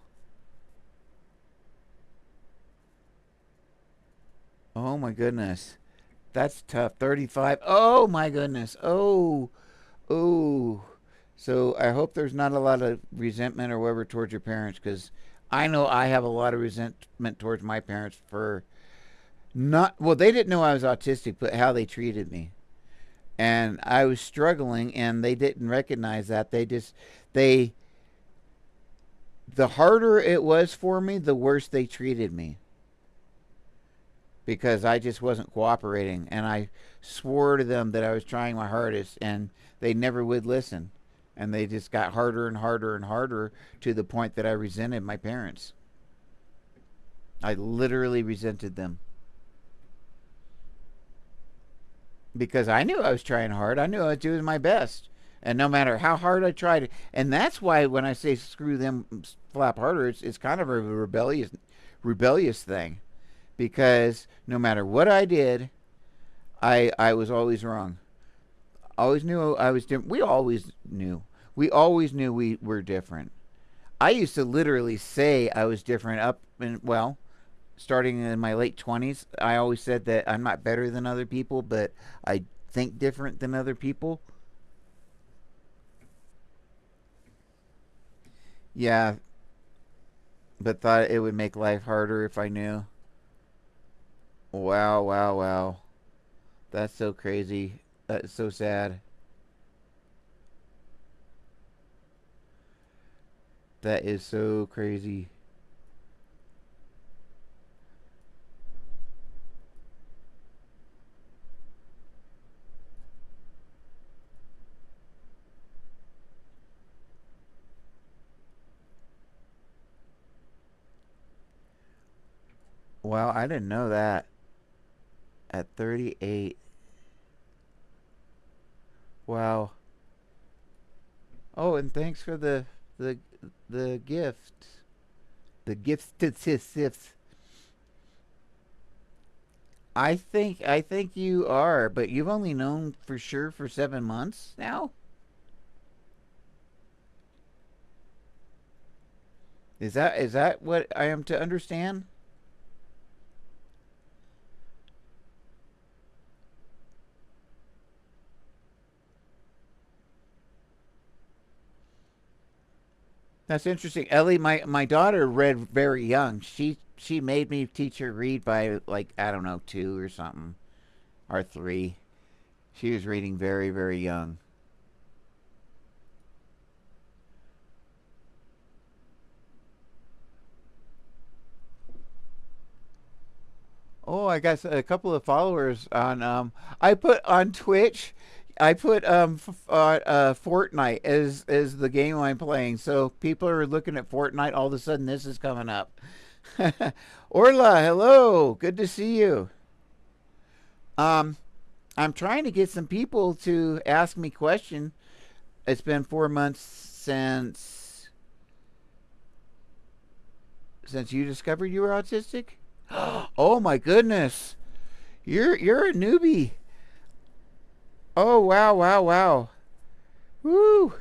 Oh my goodness. That's tough. 35. Oh my goodness. Oh. Oh. So I hope there's not a lot of resentment or whatever towards your parents, because I know I have a lot of resentment towards my parents for not, well, they didn't know I was autistic, but how they treated me. And I was struggling and they didn't recognize that. The harder it was for me, the worse they treated me. because I just wasn't cooperating, and I swore to them that I was trying my hardest, and they never would listen, and they just got harder and harder and harder to the point that I resented my parents. I literally resented them because I knew I was trying hard. I knew I was doing my best. And no matter how hard I tried, and that's why when I say screw them, flap harder, it's kind of a rebellious thing, because no matter what I did, I was always wrong. Always knew I was different. We always knew. We always knew we were different. I used to literally say I was different up in, well, starting in my late 20s. I always said that I'm not better than other people, but I think different than other people. Yeah, but thought it would make life harder if I knew. Wow, wow, wow. That's so crazy. That's so sad. That is so crazy. Wow, I didn't know that. At 38. Wow. Oh, and thanks for the the gift. The gift to sis. I think you are, but you've only known for sure for 7 months now. Is that what I am to understand? That's interesting. Ellie, my daughter read very young. She made me teach her read by, like, I don't know, 2 or something, or 3. She was reading very, very young. Oh, I got a couple of followers on. I put on Twitch. I put Fortnite as the game I'm playing. So people are looking at Fortnite. All of a sudden, this is coming up. Orla, hello. Good to see you. Um, I'm trying to get some people to ask me questions. It's been 4 months since you discovered you were autistic. Oh my goodness. You're a newbie. Oh wow, wow, wow. Woo.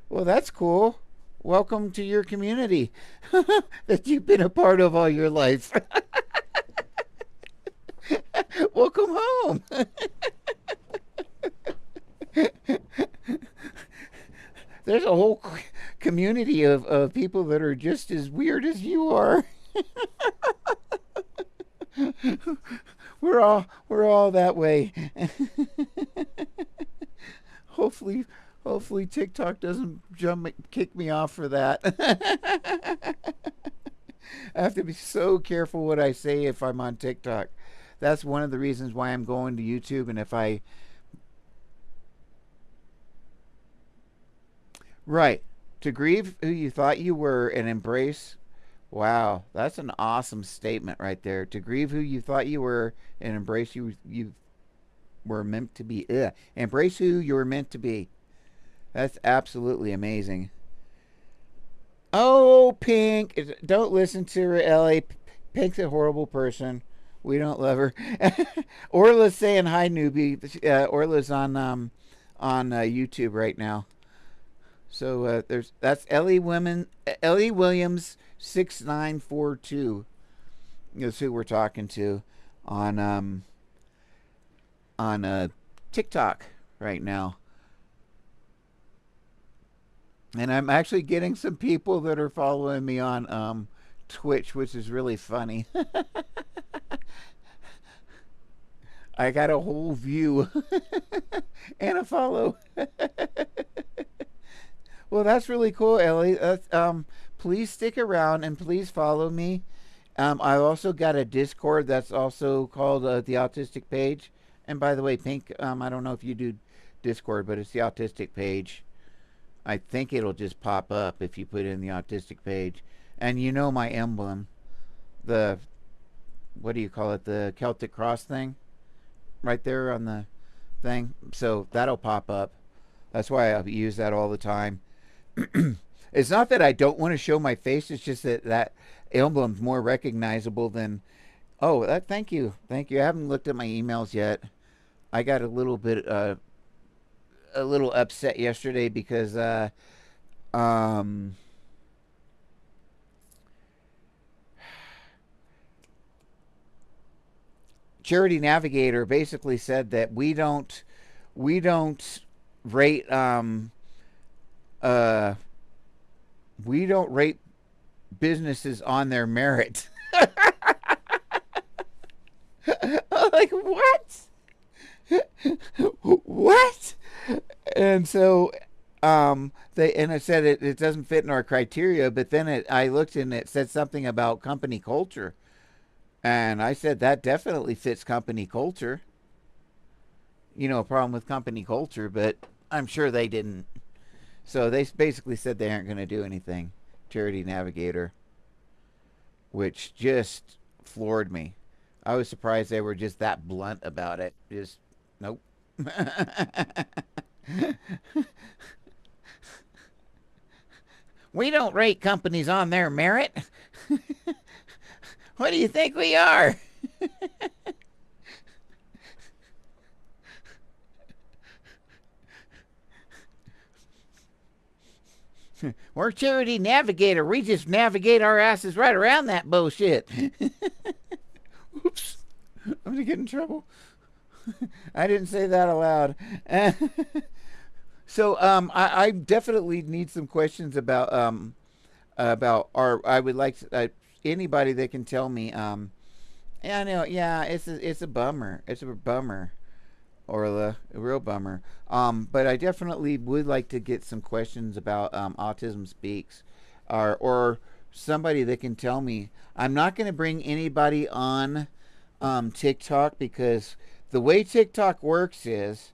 Well, that's cool. Welcome to your community that you've been a part of all your life. Welcome home. There's a whole community of people that are just as weird as you are. We're all that way. hopefully hopefully TikTok doesn't kick me off for that. I have to be so careful what I say if I'm on TikTok. That's one of the reasons why I'm going to YouTube. And if I right, to grieve who you thought you were and embrace. Wow, that's an awesome statement right there. To grieve who you thought you were and embrace you were meant to be. Ugh. Embrace who you were meant to be. That's absolutely amazing. Oh, Pink, don't listen to her, Ellie. Pink's a horrible person. We don't love her. Orla's saying hi, newbie. Orla's on YouTube right now. So that's Ellie Williams 6942 is who we're talking to on TikTok right now. And I'm actually getting some people that are following me on Twitch, which is really funny. I got a whole view and a follow. Well, that's really cool, Ellie. Please stick around and please follow me. I also got a Discord that's also called the Autistic Page. And by the way, Pink, I don't know if you do Discord, but it's the Autistic Page. I think it'll just pop up if you put in the Autistic Page. And you know my emblem, the, what do you call it, the Celtic cross thing, right there on the thing. So that'll pop up. That's why I use that all the time. It's not that I don't want to show my face. It's just that that emblem's more recognizable than. Oh, thank you, thank you. I haven't looked at my emails yet. I got a little upset yesterday because um, Charity Navigator basically said that we don't rate uh we don't rate businesses on their merit. Like what? What? And so they and it said it doesn't fit in our criteria, but then I looked and it said something about company culture. And I said that definitely fits company culture. A problem with company culture, but I'm sure they didn't. So they basically said they aren't going to do anything. Charity Navigator, which just floored me. I was surprised they were just that blunt about it. Just nope. We don't rate companies on their merit. What do you think we are? We're Charity Navigator. We just navigate our asses right around that bullshit. Oops. I'm going to get in trouble. I didn't say that aloud. So I definitely need some questions about our. I would like anybody that can tell me. Yeah, I know. Yeah, it's a bummer. It's a bummer, or a real bummer. But I definitely would like to get some questions about Autism Speaks, or somebody that can tell me. I'm not going to bring anybody on TikTok because the way TikTok works is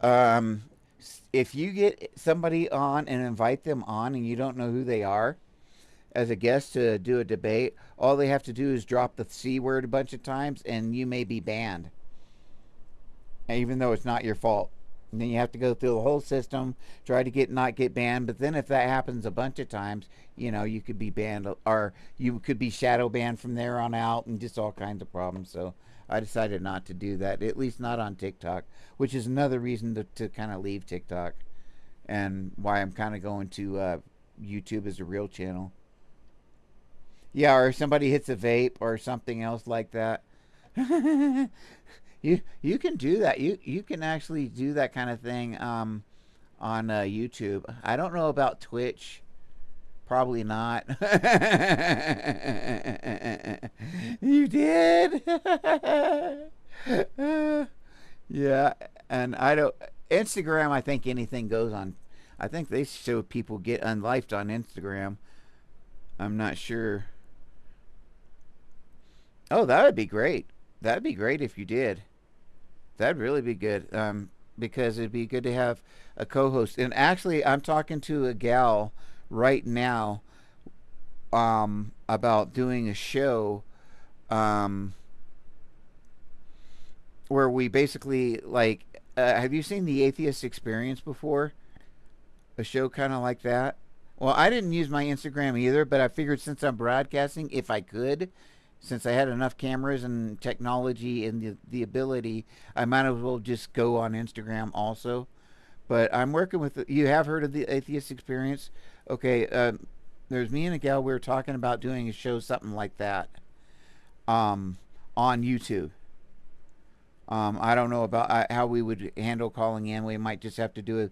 um, if you get somebody on and invite them on and you don't know who they are as a guest to do a debate, all they have to do is drop the C word a bunch of times and you may be banned, even though it's not your fault. And then you have to go through the whole system, try to not get banned. But then if that happens a bunch of times, you could be banned or you could be shadow banned from there on out and just all kinds of problems. So I decided not to do that, at least not on TikTok, which is another reason to kind of leave TikTok and why I'm kind of going to YouTube as a real channel. Yeah, or if somebody hits a vape or something else like that. You can do that. You can actually do that kind of thing on YouTube. I don't know about Twitch. Probably not. You did. Yeah, and I don't. Instagram. I think anything goes on. I think they show people get unlifed on Instagram. I'm not sure. Oh, that would be great. That'd be great if you did. That'd really be good. Because it'd be good to have a co-host. And actually, I'm talking to a gal right now about doing a show um, where we basically like. Have you seen the Atheist Experience before? A show kind of like that. Well, I didn't use my Instagram either, but I figured since I'm broadcasting, if I could, since I had enough cameras and technology and the ability, I might as well just go on Instagram also. But I'm working with. You have heard of the Atheist Experience? Okay, there's me and a gal. We were talking about doing a show, something like that, um, on YouTube. I don't know about how we would handle calling in. We might just have to do it.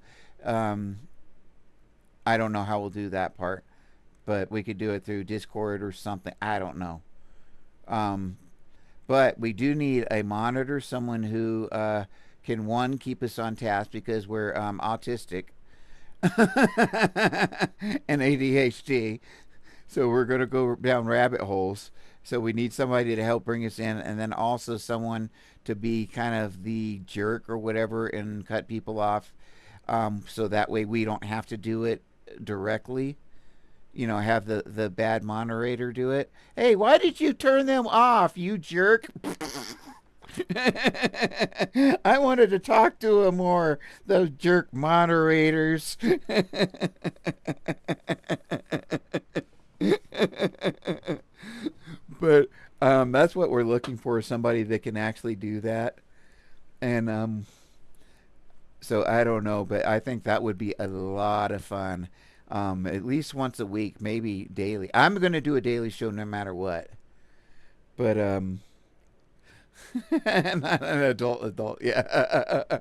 I don't know how we'll do that part, but we could do it through Discord or something. I don't know. Um, but we do need a monitor, someone who can one keep us on task because we're autistic and ADHD. So we're going to go down rabbit holes. So we need somebody to help bring us in, and then also someone to be kind of the jerk or whatever and cut people off. So that way we don't have to do it directly. You know, have the bad moderator do it. Hey, why did you turn them off, you jerk? I wanted to talk to him more, those jerk moderators. But that's what we're looking for, somebody that can actually do that. And so I don't know, but I think that would be a lot of fun. At least once a week, maybe daily. I'm going to do a daily show no matter what. But not an adult. Yeah.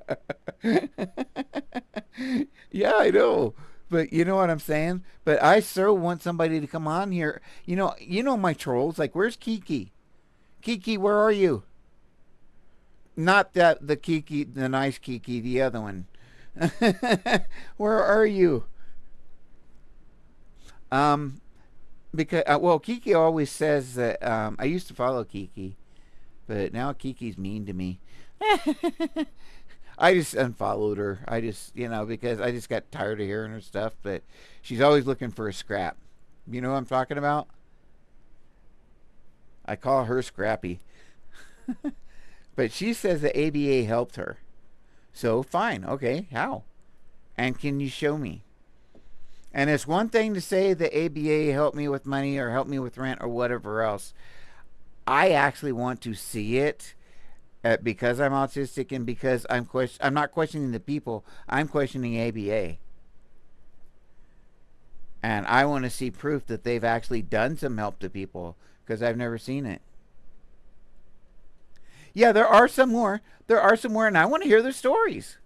Yeah, I know. But you know what I'm saying? But I so want somebody to come on here. You know my trolls. Like, where's Kiki? Kiki, where are you? Not that the Kiki, the nice Kiki, the other one. Where are you? Um, because well, Kiki always says that I used to follow Kiki, but now Kiki's mean to me. I just unfollowed her. I just, because I just got tired of hearing her stuff. But she's always looking for a scrap. You know what I'm talking about? I call her Scrappy. But she says the ABA helped her. So fine, okay, how? And can you show me? And it's one thing to say the ABA helped me with money or helped me with rent or whatever else. I actually want to see it because I'm autistic and because I'm not questioning the people. I'm questioning ABA. And I want to see proof that they've actually done some help to people because I've never seen it. Yeah, there are some more. There are some more, and I want to hear their stories.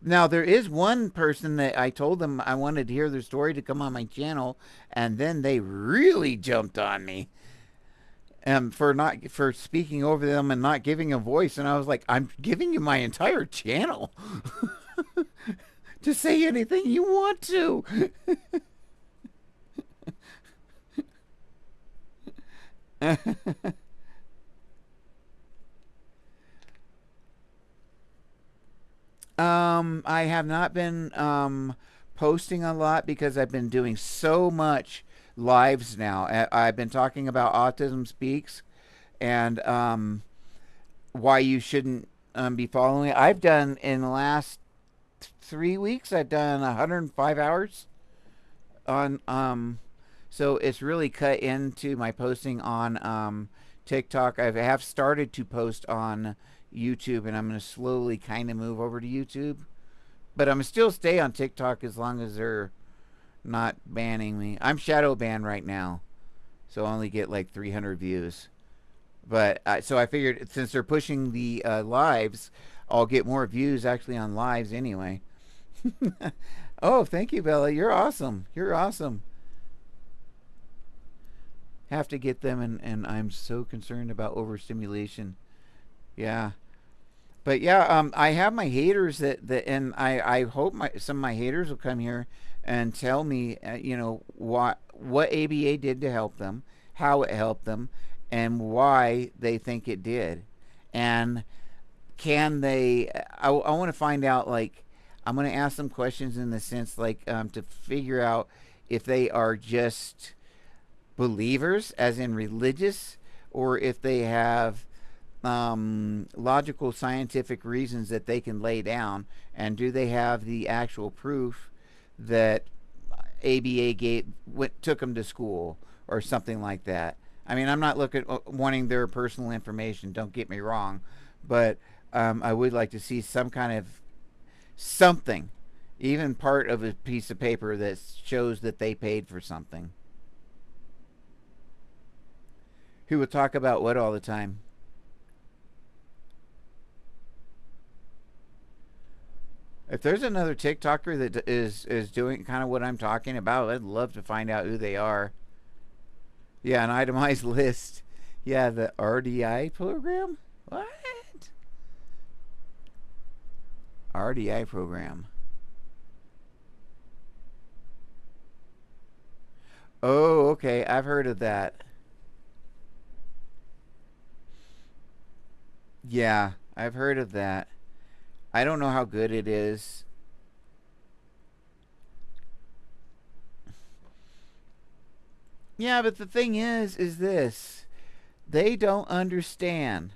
Now, there is one person that I told them I wanted to hear their story to come on my channel, and then they really jumped on me for speaking over them and not giving a voice. And I was like, I'm giving you my entire channel to say anything you want to. I have not been posting a lot because I've been doing so much lives now. I've been talking about Autism Speaks and why you shouldn't be following it. I've done in the last 3 weeks. I've done 105 hours on so it's really cut into my posting on TikTok. I have started to post on YouTube, and I'm going to slowly kind of move over to YouTube. But I'm going to still stay on TikTok as long as they're not banning me. I'm shadow banned right now, so I only get like 300 views. But so I figured since they're pushing the lives, I'll get more views actually on lives anyway. Oh, thank you, Bella. You're awesome. You're awesome. Have to get them, and I'm so concerned about overstimulation. Yeah. But yeah, I have my haters and I hope some of my haters will come here and tell me, what ABA did to help them, how it helped them, and why they think it did, and can they? I want to find out. Like, I'm going to ask them questions in the sense like to figure out if they are just believers, as in religious, or if they have logical scientific reasons that they can lay down, and do they have the actual proof that ABA took them to school or something like that. I mean, I'm not wanting their personal information, don't get me wrong, but I would like to see some kind of something, even part of a piece of paper that shows that they paid for something. Who would talk about what all the time? If there's another TikToker that is doing kind of what I'm talking about, I'd love to find out who they are. Yeah, an itemized list. Yeah, the RDI program? What? RDI program. Oh, okay. I've heard of that. Yeah, I've heard of that. I don't know how good it is. Yeah, but the thing is this. They don't understand.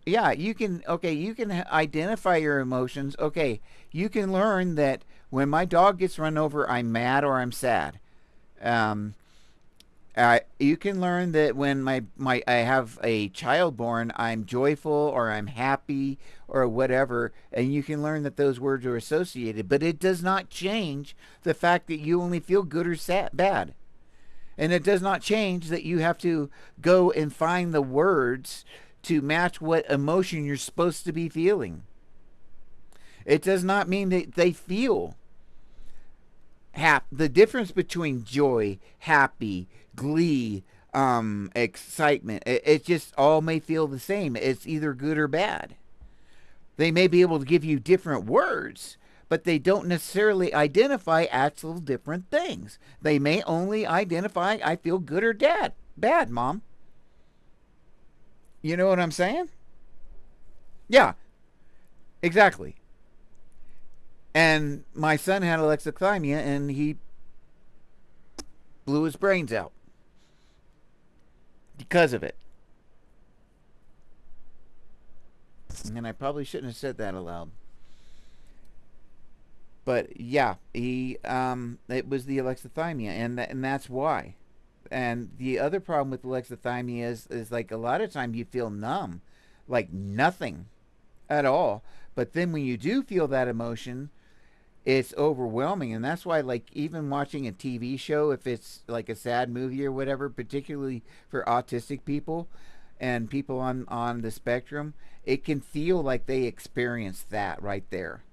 Yeah, you can, okay, you can identify your emotions. Okay, you can learn that when my dog gets run over, I'm mad or I'm sad. Um, you can learn that when my I have a child born, I'm joyful or I'm happy or whatever, and you can learn that those words are associated. But it does not change the fact that you only feel good or sad, bad, and it does not change that you have to go and find the words to match what emotion you're supposed to be feeling. It does not mean that they feel the difference between joy, happy, glee, excitement. It just all may feel the same. It's either good or bad. They may be able to give you different words, but they don't necessarily identify actual different things. They may only identify I feel good or bad, mom. You know what I'm saying? Yeah, exactly. And my son had alexithymia and he blew his brains out because of it. And I probably shouldn't have said that aloud. But yeah, he it was the alexithymia, and that's why. And the other problem with alexithymia is like a lot of time you feel numb, like nothing at all. But then when you do feel that emotion, it's overwhelming, and that's why, like, even watching a TV show, if it's like a sad movie or whatever, particularly for autistic people and people on the spectrum, it can feel like they experience that right there.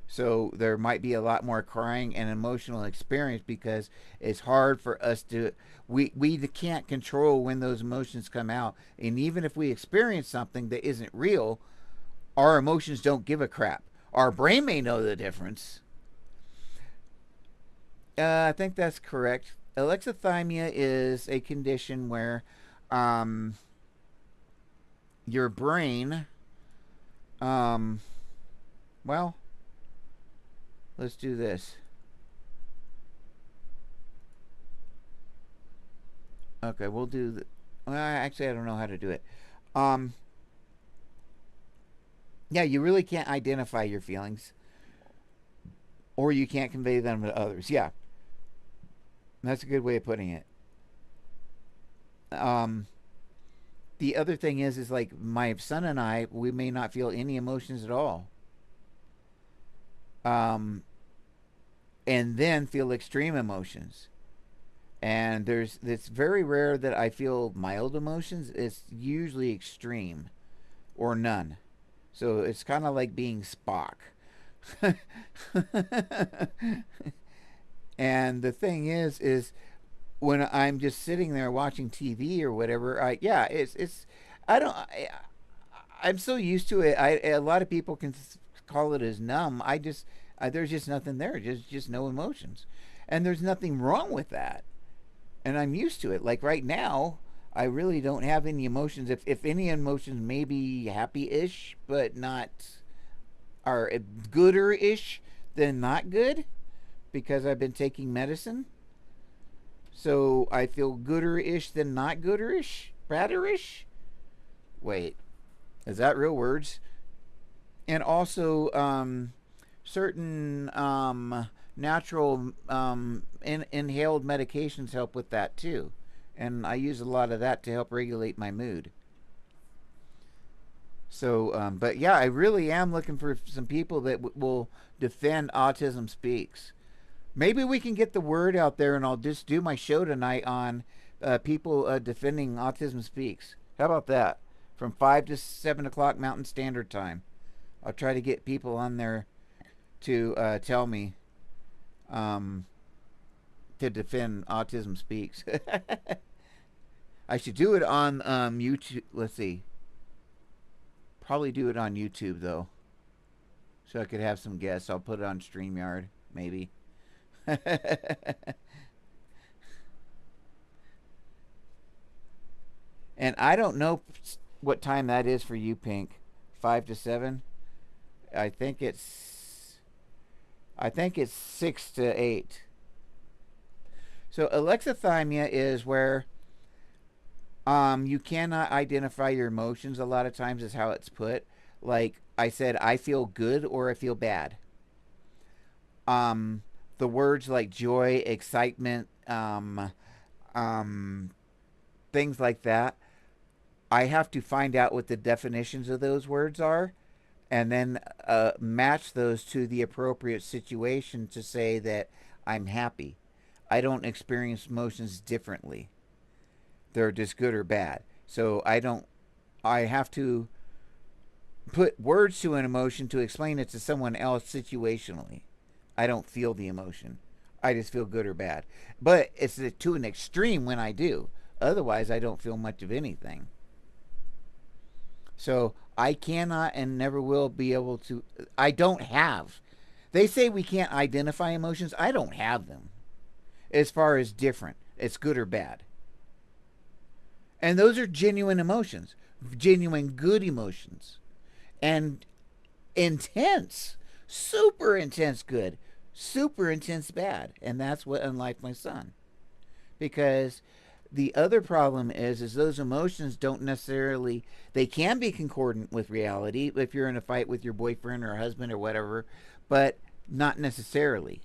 So there might be a lot more crying and emotional experience because it's hard for us to we can't control when those emotions come out, and even if we experience something that isn't real, our emotions don't give a crap. Our brain may know the difference. I think that's correct. Alexithymia is a condition where um, your brain, um, well, let's do this. Okay, we'll do the. Well, actually, I don't know how to do it. Um, yeah, you really can't identify your feelings, or you can't convey them to others. Yeah, that's a good way of putting it. Um, the other thing is like my son and I, we may not feel any emotions at all. Um, and then feel extreme emotions. And it's very rare that I feel mild emotions. It's usually extreme or none. So it's kind of like being Spock. And the thing is when I'm just sitting there watching TV or whatever, it's I don't I'm so used to it. A lot of people can call it as numb. There's just nothing there. Just no emotions, and there's nothing wrong with that. And I'm used to it. Like right now, I really don't have any emotions. If any emotions, maybe happy-ish, but not are gooder-ish than not good, because I've been taking medicine. So I feel gooder-ish than not gooder-ish, badder-ish. Wait, is that real words? And also, certain natural inhaled medications help with that too, and I use a lot of that to help regulate my mood. So, but yeah, I really am looking for some people that will defend Autism Speaks. Maybe we can get the word out there, and I'll just do my show tonight on people defending Autism Speaks. How about that? From 5 to 7 o'clock Mountain Standard Time. I'll try to get people on there to tell me um, to defend Autism Speaks. I should do it on YouTube. Let's see. Probably do it on YouTube though, so I could have some guests. I'll put it on StreamYard maybe. And I don't know what time that is for you, Pink. 5 to 7. I think it's. I think it's 6 to 8. So alexithymia is where you cannot identify your emotions. A lot of times is how it's put. Like I said, I feel good or I feel bad. The words like joy, excitement, um, things like that. I have to find out what the definitions of those words are and then match those to the appropriate situation to say that I'm happy. I don't experience emotions differently. They're just good or bad. So I have to put words to an emotion to explain it to someone else situationally. I don't feel the emotion. I just feel good or bad. But it's to an extreme when I do. Otherwise, I don't feel much of anything. So I cannot and never will be able to. I don't have. They say we can't identify emotions. I don't have them. As far as different, it's good or bad. And those are genuine emotions, genuine good emotions. And intense, super intense good, super intense bad. And that's what unlike my son. Because the other problem is those emotions don't necessarily, they can be concordant with reality if you're in a fight with your boyfriend or husband or whatever, but not necessarily.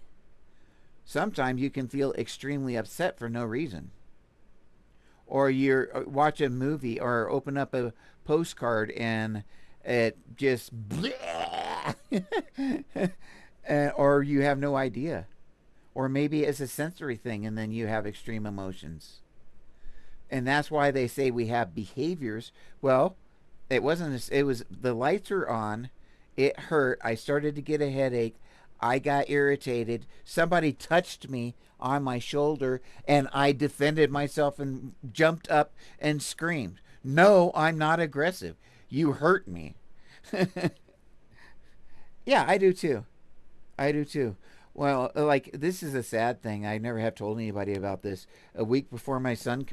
Sometimes you can feel extremely upset for no reason. Or you watch a movie or open up a postcard and it just or you have no idea. Or maybe it's a sensory thing and then you have extreme emotions. And that's why they say we have behaviors. Well, it wasn't, it was the lights were on, it hurt, I started to get a headache, I got irritated, somebody touched me on my shoulder, and I defended myself and jumped up and screamed. No, I'm not aggressive. You hurt me. Yeah, I do too. I do too. Well, like, this is a sad thing. I never have told anybody about this. A week before my son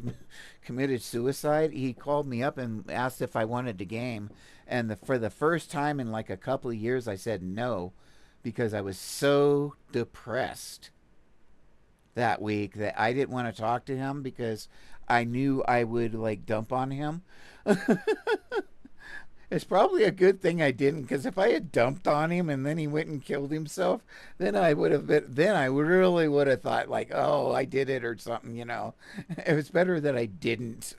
committed suicide, he called me up and asked if I wanted to game. And for the first time in like a couple of years, I said no because I was so depressed that week that I didn't want to talk to him because I knew I would like dump on him. It's probably a good thing I didn't, because if I had dumped on him and then he went and killed himself, then I would have been, then I really would have thought like, oh, I did it or something, you know. It was better that I didn't.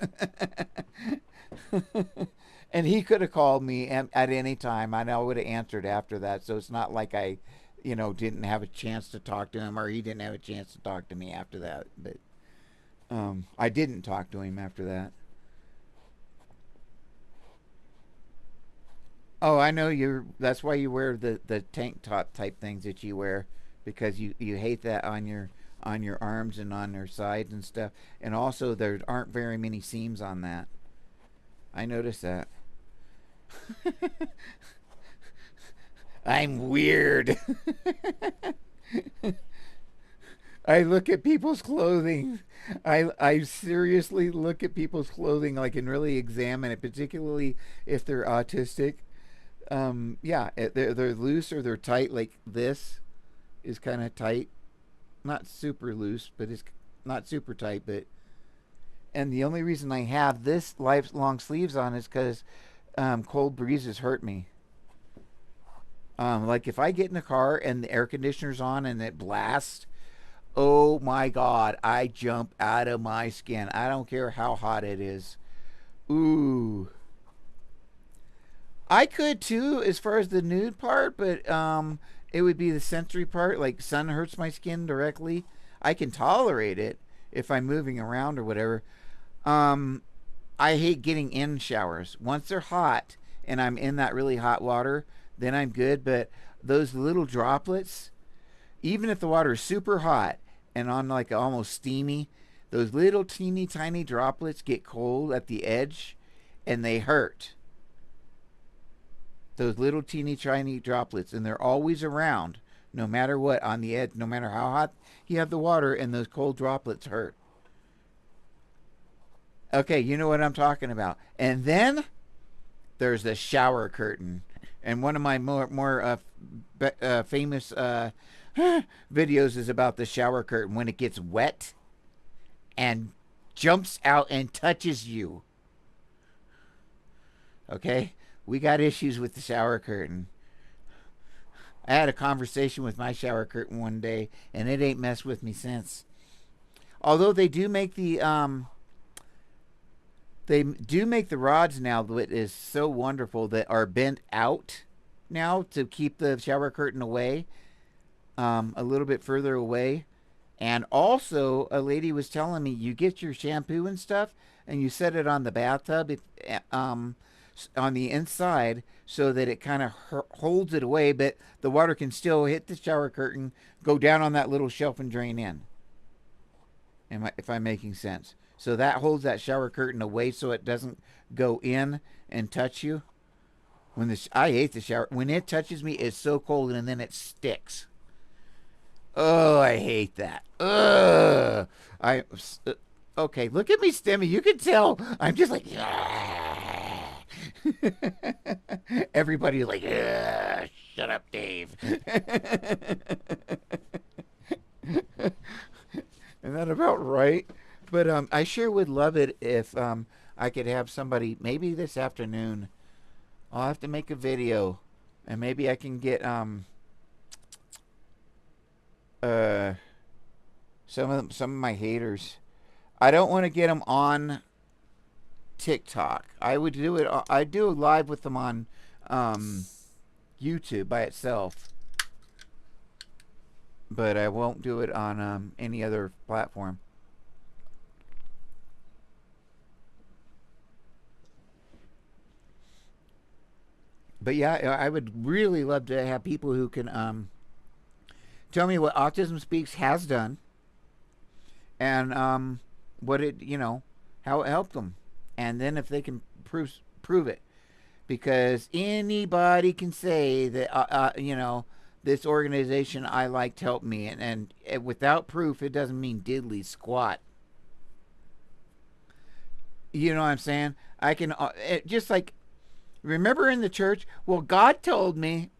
And he could have called me at any time and I would have answered after that. So it's not like I, didn't have a chance to talk to him or he didn't have a chance to talk to me after that. But I didn't talk to him after that. Oh, I know you're. That's why you wear the tank top type things that you wear, because you hate that on your arms and on your sides and stuff. And also, there aren't very many seams on that. I noticed that. I'm weird. I look at people's clothing. I seriously look at people's clothing like and really examine it, particularly if they're autistic. Yeah, they're loose or they're tight. Like this is kind of tight, not super loose, but it's not super tight. But and the only reason I have this lifelong sleeves on is because cold breezes hurt me. Like if I get in a car and the air conditioner's on and it blasts, oh my God, I jump out of my skin. I don't care how hot it is. Ooh. I could too, as far as the nude part, but it would be the sensory part. Like sun hurts my skin directly. I can tolerate it if I'm moving around or whatever. I hate getting in showers. Once they're hot and I'm in that really hot water, then I'm good. But those little droplets, even if the water is super hot and on like almost steamy, those little teeny tiny droplets get cold at the edge and they hurt. Those little teeny tiny droplets, and they're always around no matter what on the edge, no matter how hot you have the water, and those cold droplets hurt. Okay, you know what I'm talking about. And then there's the shower curtain. And one of my more famous videos is about the shower curtain when it gets wet and jumps out and touches you. Okay? We got issues with the shower curtain. I had a conversation with my shower curtain one day, and it ain't messed with me since. Although they do make the rods now that is so wonderful that are bent out now to keep the shower curtain away, a little bit further away. And also, a lady was telling me you get your shampoo and stuff and you set it on the bathtub on the inside so that it kind of holds it away, but the water can still hit the shower curtain, go down on that little shelf, and drain in. If I'm making sense? So that holds that shower curtain away so it doesn't go in and touch you. I hate the shower. When it touches me, it's so cold and then it sticks. Oh, I hate that. Ugh. Okay, look at me, Stimmy. You can tell I'm just like, everybody like, shut up, Dave. Isn't that about right? But I sure would love it if I could have somebody, maybe this afternoon. I'll have to make a video, and maybe I can get some of my haters. I don't want to get them on TikTok. I would do it. I do live with them on YouTube by itself, but I won't do it on any other platform. But yeah, I would really love to have people who can tell me what Autism Speaks has done and what it, how it helped them, and then if they can prove it, because anybody can say that this organization I liked helped me, and without proof, it doesn't mean diddly squat. You know what I'm saying? I can just like remember in the church. Well, God told me.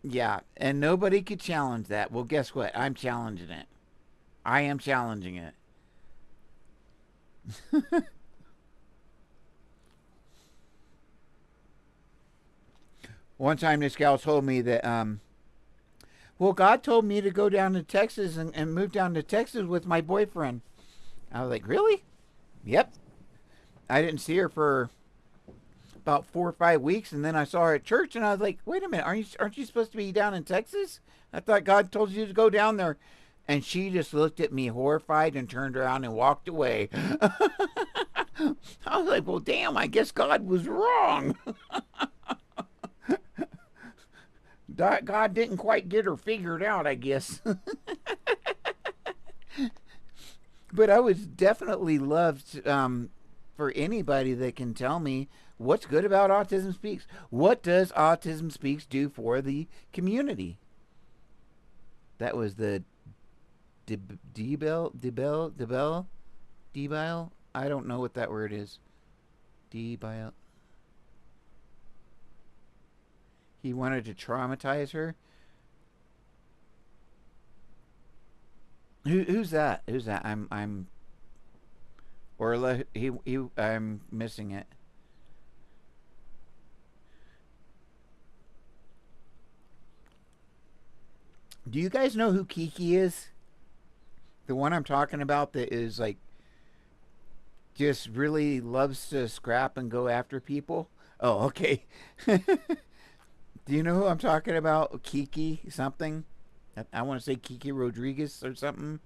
Yeah, and nobody could challenge that. Well, guess what? I'm challenging it. I am challenging it. One time this gal told me that, well, God told me to go down to Texas and move down to Texas with my boyfriend. I was like, really? Yep. I didn't see her for about 4 or 5 weeks, and then I saw her at church, and I was like, wait a minute, aren't you supposed to be down in Texas? I thought God told you to go down there. And she just looked at me horrified and turned around and walked away. I was like, well, damn, I guess God was wrong. God didn't quite get her figured out, I guess. But I would definitely love to, for anybody that can tell me what's good about Autism Speaks. What does Autism Speaks do for the community? That was the Debel. I don't know what that word is. Debile. He wanted to traumatize her. Who's that? Who's that? I'm Orla. I'm missing it. Do you guys know who Kiki is? The one I'm talking about that is like just really loves to scrap and go after people. Oh, okay. Do you know who I'm talking about? Kiki something? I want to say Kiki Rodriguez or something.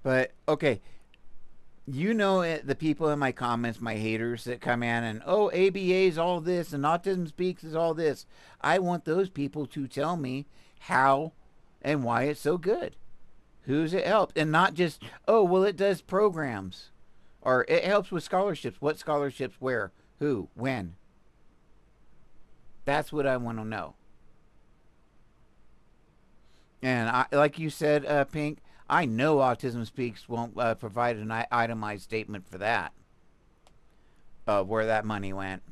But okay, the people in my comments, my haters that come in and ABA is all this and Autism Speaks is all this. I want those people to tell me how and why it's so good. Who's it helped? And not just, it does programs. Or it helps with scholarships. What scholarships, where, who, when? That's what I want to know. And like you said, Pink, I know Autism Speaks won't provide an itemized statement for that of where that money went.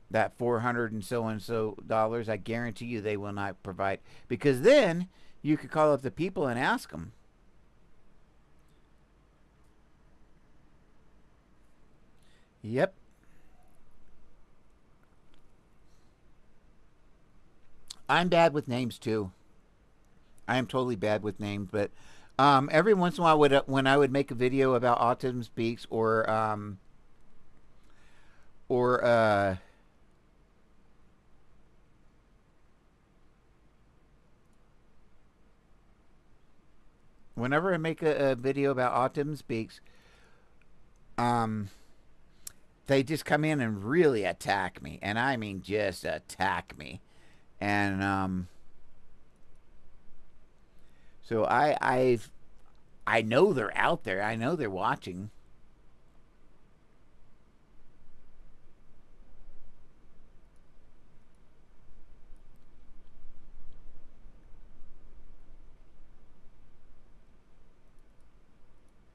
That 400 and so dollars, I guarantee you they will not provide, because then you could call up the people and ask them. Yep. I'm bad with names too. I am totally bad with names, but every once in a while, when I would make a video about Autism Speaks or whenever I make a video about Autism Speaks, um, they just come in and really attack me, and I mean just attack me, and so I know they're out there. I know they're watching.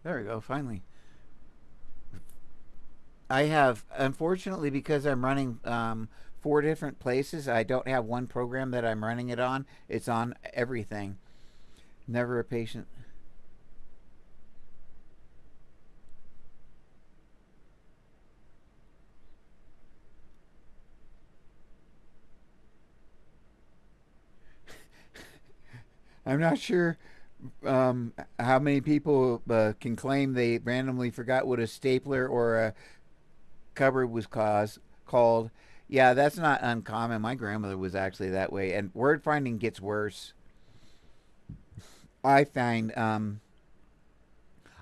There we go. Finally, I have, unfortunately, because I'm running 4 different places. I don't have one program that I'm running it on. It's on everything. Never a patient. I'm not sure how many people can claim they randomly forgot what a stapler or a cupboard was called. Yeah, that's not uncommon. My grandmother was actually that way, and word finding gets worse. I find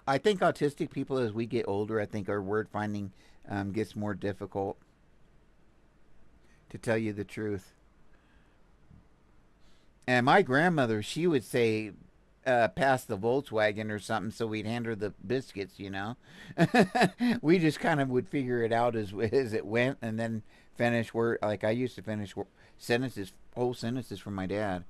I think autistic people, as we get older, I think our word finding gets more difficult. To tell you the truth, and my grandmother, she would say, "Pass the Volkswagen" or something, so we'd hand her the biscuits. We just kind of would figure it out as it went, and then finish word. Like I used to finish sentences, whole sentences from my dad.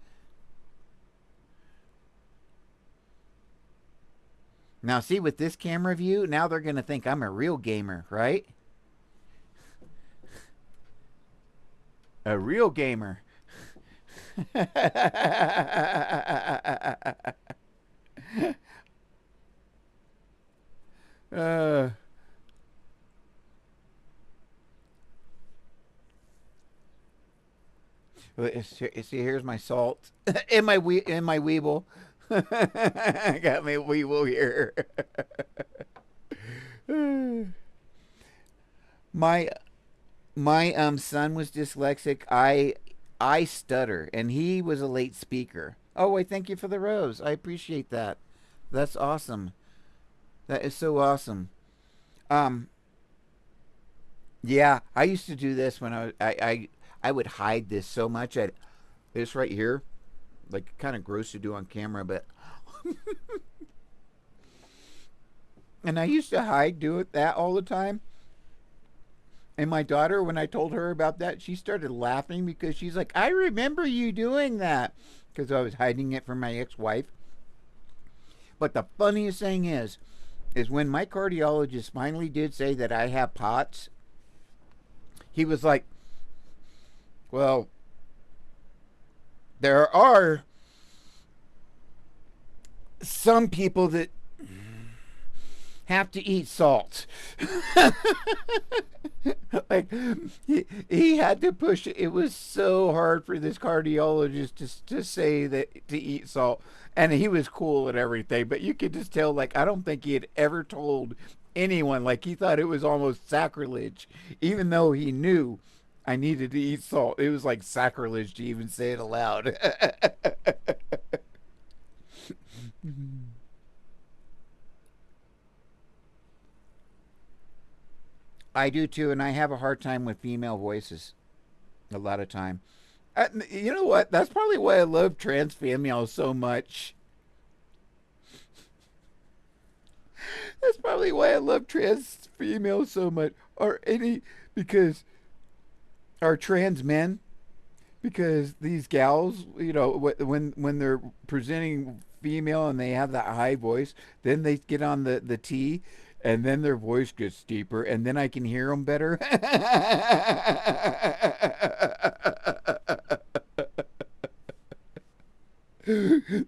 Now, see, with this camera view, now they're gonna think I'm a real gamer, right? A real gamer. uh, see, here's my salt in my Weeble. I got my Weeble here. my my son was dyslexic. I stutter, and he was a late speaker. Oh, wait, thank you for the rose. I appreciate that. That's awesome. That is so awesome. Um, yeah, I used to do this when I would hide this so much. This right here, like kind of gross to do on camera, but and I used to do it that all the time. And my daughter, when I told her about that, she started laughing because she's like, "I remember you doing that," because I was hiding it from my ex-wife. But the funniest thing is when my cardiologist finally did say that I have POTS, he was like, "Well, there are some people that have to eat salt." Like he had to push it. It was so hard for this cardiologist to say that to eat salt, and he was cool and everything, but you could just tell, like, I don't think he had ever told anyone. Like, he thought it was almost sacrilege, even though he knew I needed to eat salt. It was like sacrilege to even say it aloud. I do too, and I have a hard time with female voices a lot of time. You know what? That's probably why I love trans females so much. That's probably why I love trans females so much, or any, because, or trans men, because these gals, when they're presenting female and they have that high voice, then they get on the T, and then their voice gets deeper, and then I can hear them better.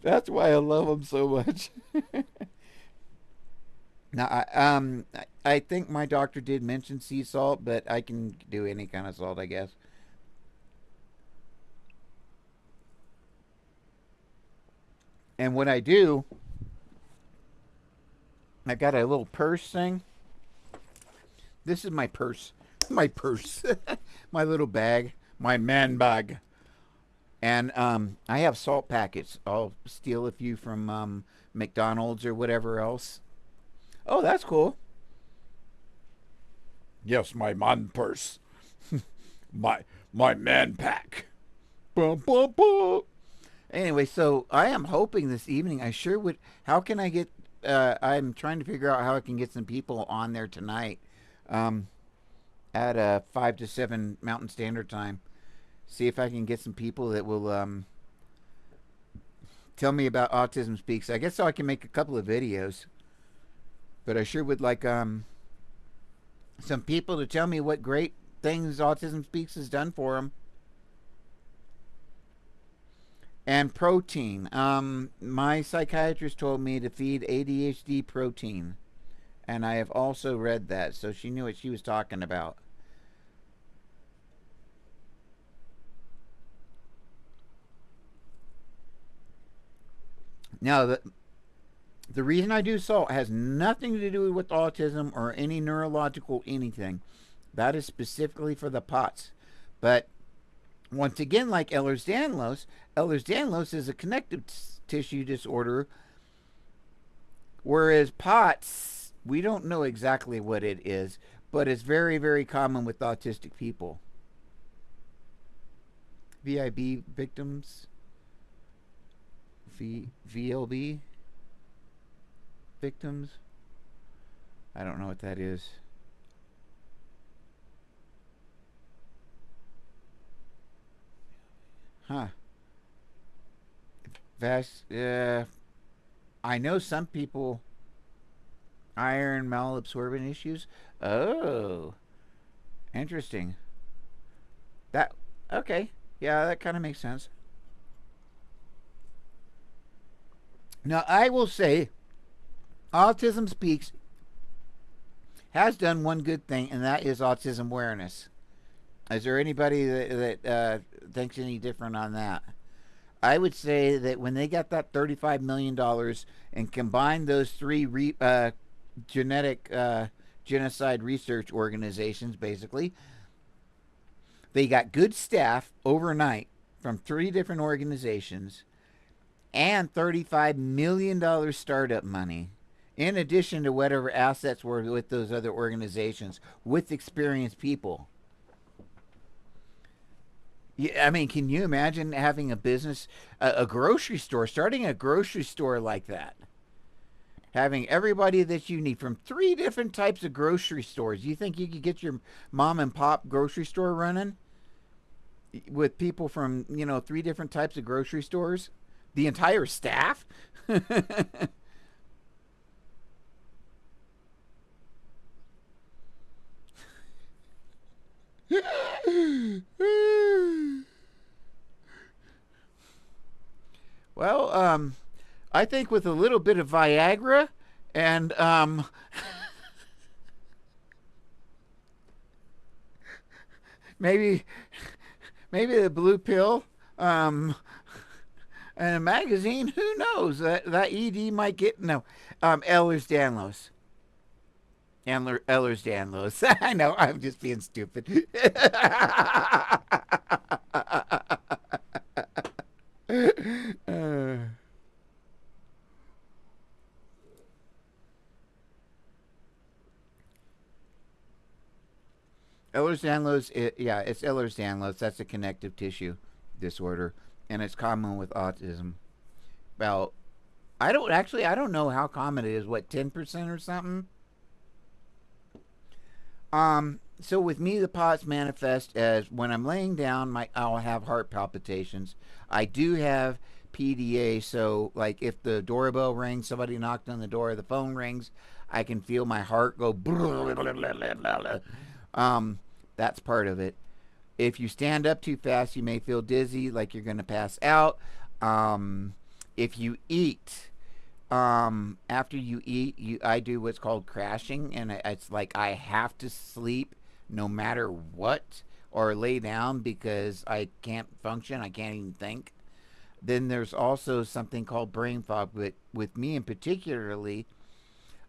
That's why I love them so much. Now, I think my doctor did mention sea salt, but I can do any kind of salt, I guess. And what I do, I got a little purse thing. This is my purse. My purse. My little bag. My man bag. And I have salt packets. I'll steal a few from McDonald's or whatever else. Oh, that's cool. Yes, my man purse. my man pack. Bum, bum, bum. Anyway, so I am hoping this evening. I sure would. How can I get? I'm trying to figure out how I can get some people on there tonight, at 5 to 7 Mountain Standard Time. See if I can get some people that will tell me about Autism Speaks. I guess so I can make a couple of videos. But I sure would like some people to tell me what great things Autism Speaks has done for them. And protein. My psychiatrist told me to feed ADHD protein. And I have also read that, so she knew what she was talking about. Now, the reason I do salt has nothing to do with autism or any neurological anything. That is specifically for the POTS. But once again, like Ehlers-Danlos is a connective tissue disorder, whereas POTS, we don't know exactly what it is, but it's very, very common with autistic people. VIB victims, VLB victims. I don't know what that is. Huh. I know some people iron malabsorbent issues. Oh, interesting. That okay. Yeah, that kind of makes sense. Now, I will say Autism Speaks has done one good thing, and that is autism awareness. Is there anybody that thinks any different on that? I would say that when they got that $35 million and combined those three genetic genocide research organizations, basically, they got good staff overnight from 3 different organizations and $35 million startup money, in addition to whatever assets were with those other organizations, with experienced people. Yeah, I mean, can you imagine having a business, a grocery store, starting a grocery store like that? Having everybody that you need from 3 different types of grocery stores. You think you could get your mom and pop grocery store running with people from, 3 different types of grocery stores? The entire staff? Well, I think with a little bit of Viagra and maybe the blue pill, and a magazine, who knows? That ED might get Ehlers-Danlos. Ehlers-Danlos. I know, I'm just being stupid. Ehlers-Danlos, yeah, it's Ehlers-Danlos. That's a connective tissue disorder, and it's common with autism. Well, I don't know how common it is. What, 10% or something? So with me, the POTS manifest as when I'm laying down, I'll have heart palpitations. I do have PDA. So, like, if the doorbell rings, somebody knocked on the door, the phone rings, I can feel my heart go. That's part of it. If you stand up too fast, you may feel dizzy, like you're going to pass out. If you eat, after you eat, I do what's called crashing, and it's like I have to sleep no matter what, or lay down because I can't function. I can't even think. Then there's also something called brain fog, but with me in particularly,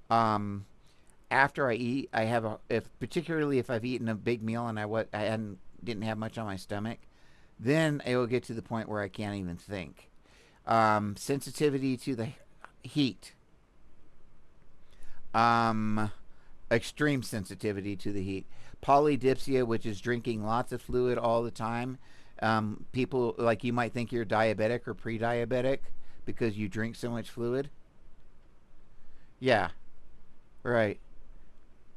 um, after I eat, I have particularly if I've eaten a big meal and I hadn't didn't have much on my stomach, then it will get to the point where I can't even think. Sensitivity to the heat. Um, Extreme sensitivity to the heat. Polydipsia, which is drinking lots of fluid all the time. People, like, you might think you're diabetic or pre-diabetic because you drink so much fluid. Yeah, right.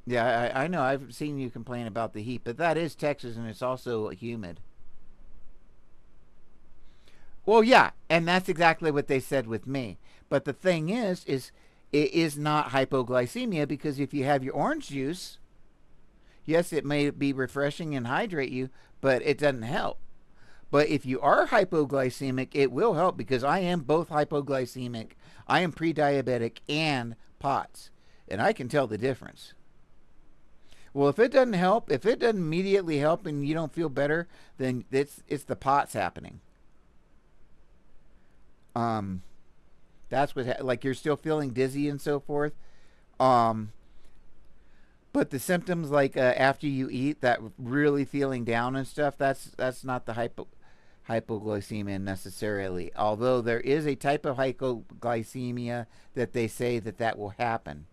Yeah, I know. I've seen you complain about the heat, but that is Texas, and it's also humid. Well, yeah, and that's exactly what they said with me. But the thing is it is not hypoglycemia, because if you have your orange juice, yes, it may be refreshing and hydrate you, but it doesn't help. But if you are hypoglycemic, it will help, because I am both hypoglycemic, I am pre-diabetic, and POTS, and I can tell the difference. Well, if it doesn't help, if it doesn't immediately help and you don't feel better, then it's the POTS happening. Um, that's what like you're still feeling dizzy and so forth. Um, but the symptoms, like after you eat, that really feeling down and stuff, that's not the hypoglycemia necessarily. Although there is a type of hypoglycemia that they say that will happen.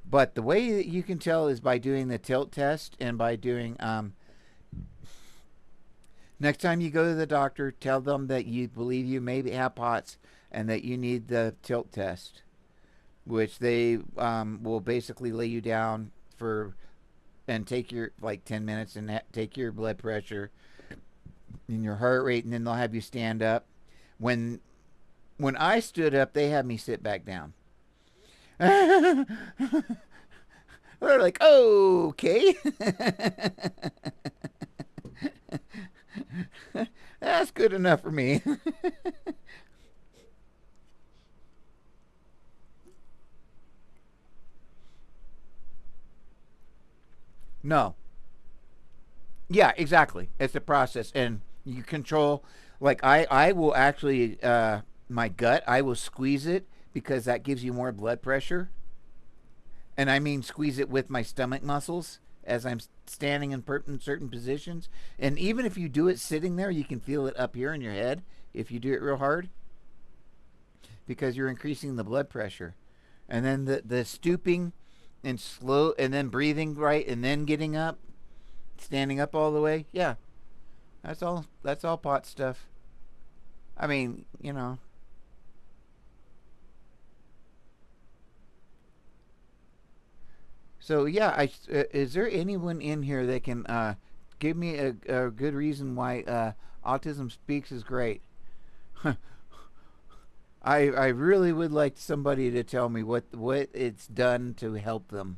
But the way that you can tell is by doing the tilt test, and by doing next time you go to the doctor, tell them that you believe you maybe have POTS and that you need the tilt test, which they will basically lay you down for and take your like 10 minutes and take your blood pressure and your heart rate, and then they'll have you stand up. When I stood up, they had me sit back down. They're like, okay. That's good enough for me. No. Yeah, exactly. It's a process, and you control. Like, I will actually my gut, I will squeeze it because that gives you more blood pressure, and I mean squeeze it with my stomach muscles as I'm standing in certain positions. And even if you do it sitting there, you can feel it up here in your head if you do it real hard, because you're increasing the blood pressure. And then the stooping and slow, and then breathing right, and then getting up, standing up all the way. Yeah, that's all pot stuff. I mean, So yeah, is there anyone in here that can give me a good reason why Autism Speaks is great? I really would like somebody to tell me what it's done to help them.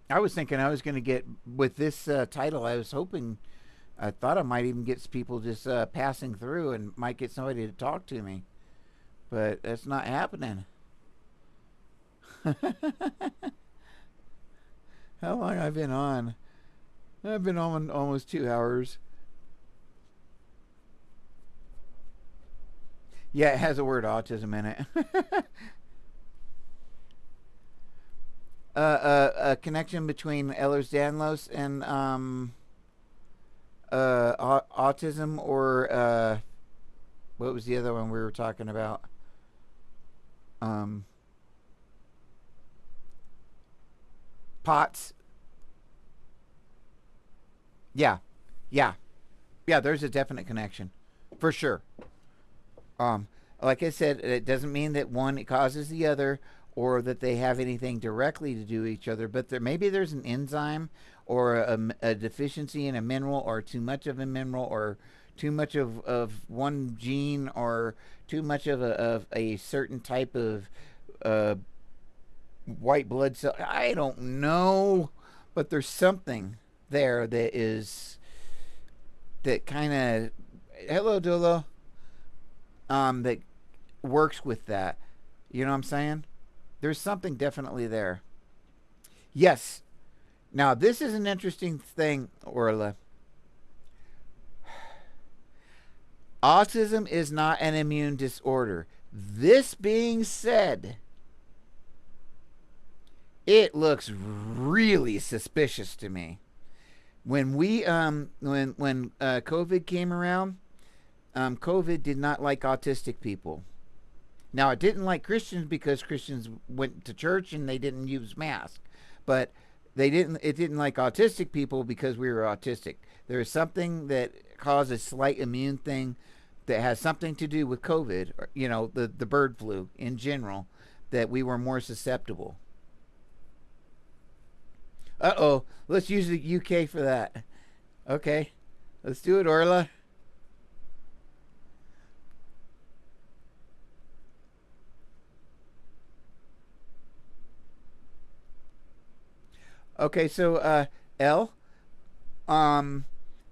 I was thinking I was going to get with this title. I thought I might even get people just passing through and might get somebody to talk to me, but that's not happening. How long I've been on? I've been on almost 2 hours. Yeah, it has the word autism in it. A connection between Ehlers-Danlos and autism, or what was the other one we were talking about? Um, POTS. Yeah, yeah, yeah. There's a definite connection, for sure. Um, like I said, it doesn't mean that one causes the other, or that they have anything directly to do with each other. But maybe there's an enzyme, or a deficiency in a mineral, or too much of a mineral, or too much of one gene or too much of a certain type of uh, white blood cell. I don't know, but there's something there that kind of, hello Dolo, that works with that. You know what I'm saying? There's something definitely there. Yes. Now this is an interesting thing, Orla. Autism is not an immune disorder. This being said, it looks really suspicious to me. When COVID came around, COVID did not like autistic people. Now it didn't like Christians because Christians went to church and they didn't use masks, but they didn't. It didn't like autistic people because we were autistic. There is something that causes slight immune thing that has something to do with COVID, or, the bird flu in general, that we were more susceptible. Uh-oh, let's use the UK for that. Okay, let's do it, Orla. Okay, so L, um,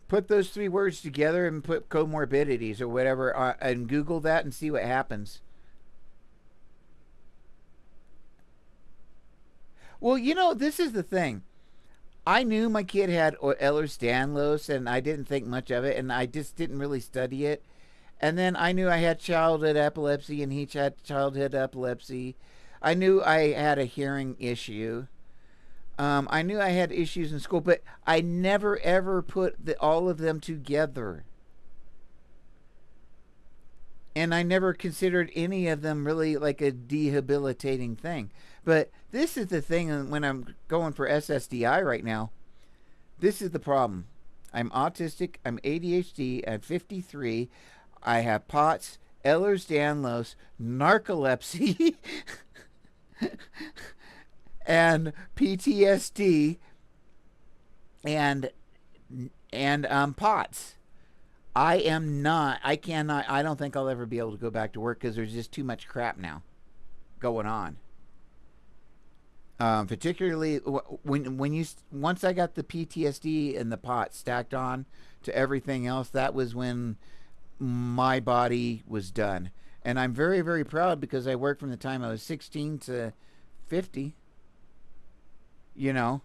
put those three words together and put comorbidities or whatever, and Google that and see what happens. Well, this is the thing. I knew my kid had Ehlers-Danlos, and I didn't think much of it, and I just didn't really study it. And then I knew I had childhood epilepsy, and he had childhood epilepsy. I knew I had a hearing issue. I knew I had issues in school, but I never ever put all of them together. And I never considered any of them really like a debilitating thing. But this is the thing when I'm going for SSDI right now. This is the problem. I'm autistic, I'm ADHD, I'm 53, I have POTS, Ehlers-Danlos, narcolepsy, and PTSD, and POTS. I cannot, I don't think I'll ever be able to go back to work because there's just too much crap now going on. Particularly once I got the PTSD and the pot stacked on to everything else, that was when my body was done. And I'm very, very proud because I worked from the time I was 16 to 50. You know.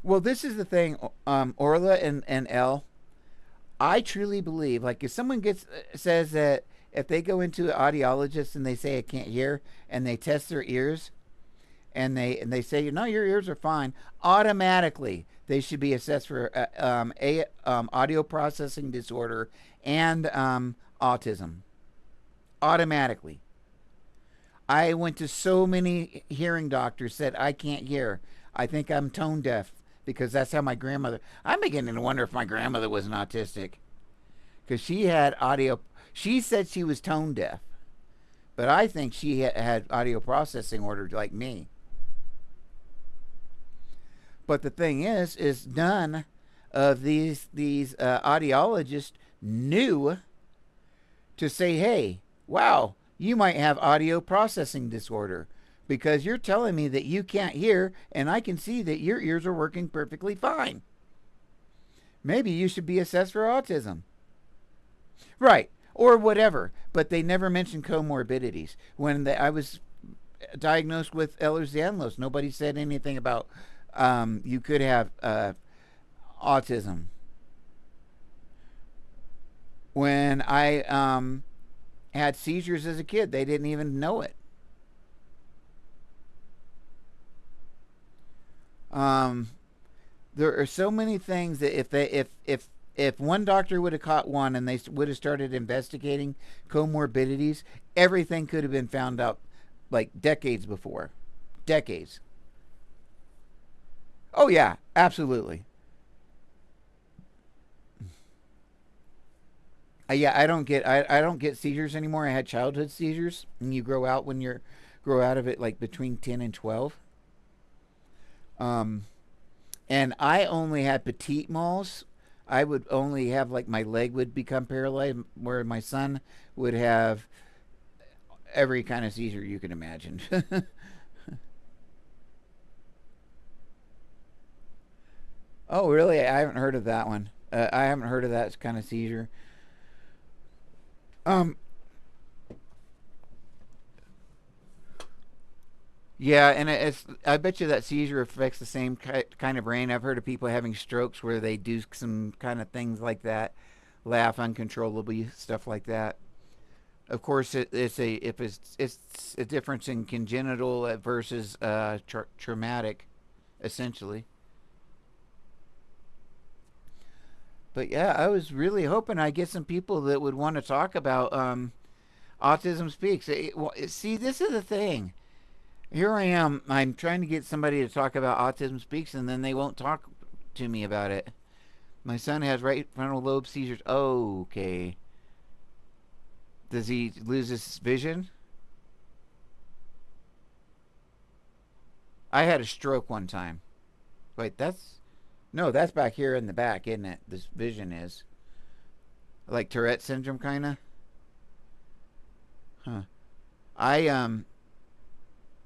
Well, this is the thing, Orla and L. I truly believe, like, if someone says that if they go into an audiologist and they say I can't hear, and they test their ears, and they say no, your ears are fine, automatically they should be assessed for audio processing disorder and autism. Automatically. I went to so many hearing doctors said I can't hear. I think I'm tone deaf because that's how my grandmother. I'm beginning to wonder if my grandmother was an autistic because she had audio. She said she was tone deaf, but I think she had audio processing ordered like me. But the thing is none of these audiologists knew to say, hey, wow, you might have audio processing disorder because you're telling me that you can't hear and I can see that your ears are working perfectly fine. Maybe you should be assessed for autism. Right, or whatever, but they never mentioned comorbidities. When I was diagnosed with Ehlers-Danlos, nobody said anything about you could have autism. When I had seizures as a kid, they didn't even know it. There are so many things that if one doctor would have caught one and they would have started investigating comorbidities, everything could have been found out like decades before. Decades. Oh yeah, absolutely. Yeah, I don't get seizures anymore. I had childhood seizures, and you grow out of it like between 10 and 12. Um, And I only had petite moles. I would only have like my leg would become paralyzed, where my son would have every kind of seizure you can imagine. Oh, really? I haven't heard of that one. I haven't heard of that kind of seizure. Um, yeah, and it's. I bet you that seizure affects the same kind of brain. I've heard of people having strokes where they do some kind of things like that, laugh uncontrollably, stuff like that. Of course, it's a if it's a difference in congenital versus traumatic, essentially. But yeah, I was really hoping I get some people that would want to talk about Autism Speaks. See, this is the thing. Here I am. I'm trying to get somebody to talk about Autism Speaks, and then they won't talk to me about it. My son has right frontal lobe seizures. Oh, okay. Does he lose his vision? I had a stroke one time. Wait, that's no, that's back here in the back, isn't it? This vision is like Tourette syndrome, kind of. Huh. I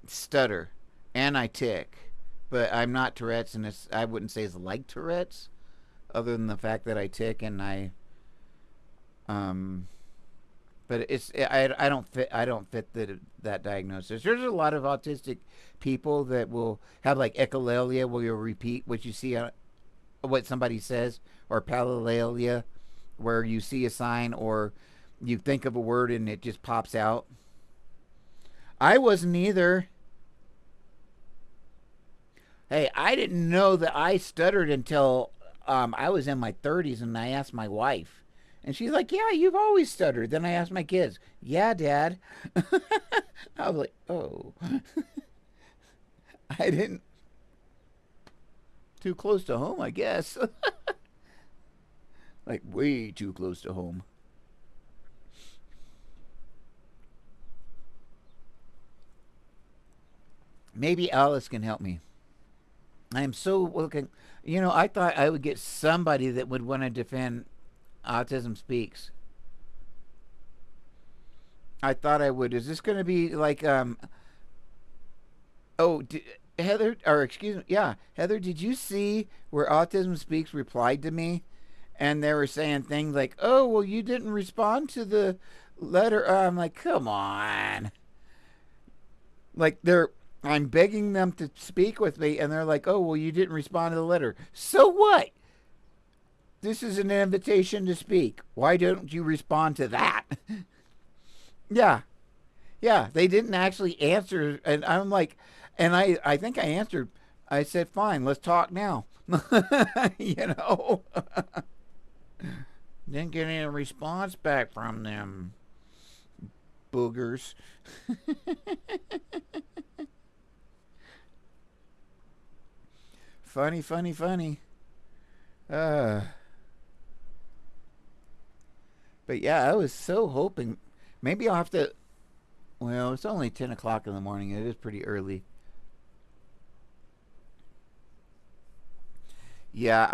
stutter and I tick, but I'm not Tourette's, and I wouldn't say it's like Tourette's, other than the fact that I tick and I um. But I don't fit that diagnosis. There's a lot of autistic people that will have like echolalia, where you'll repeat what you see what somebody says, or palilalia, where you see a sign or you think of a word and it just pops out. I wasn't either. Hey, I didn't know that I stuttered until I was in my 30s, and I asked my wife. And she's like, "Yeah, you've always stuttered." Then I asked my kids, "Yeah, Dad." I was like, "Oh." I didn't. Too close to home, I guess. Like, way too close to home. Maybe Alice can help me. I am so looking. I thought I would get somebody that would want to defend Autism Speaks. I thought I would. Is this going to be like oh, Heather, or excuse me, yeah, Heather, did you see where Autism Speaks replied to me? And they were saying things like, "Oh, well, you didn't respond to the letter." I'm like, "Come on." Like I'm begging them to speak with me, and they're like, "Oh, well, you didn't respond to the letter." So what? This is an invitation to speak. Why don't you respond to that? Yeah. Yeah, they didn't actually answer, and I'm like, and I think I answered. I said, "Fine, let's talk now." you know, didn't get any response back from them boogers. Funny, funny, funny. Uh, but yeah, I was so hoping. Maybe I'll have to. Well, it's only 10 o'clock in the morning. It is pretty early. Yeah,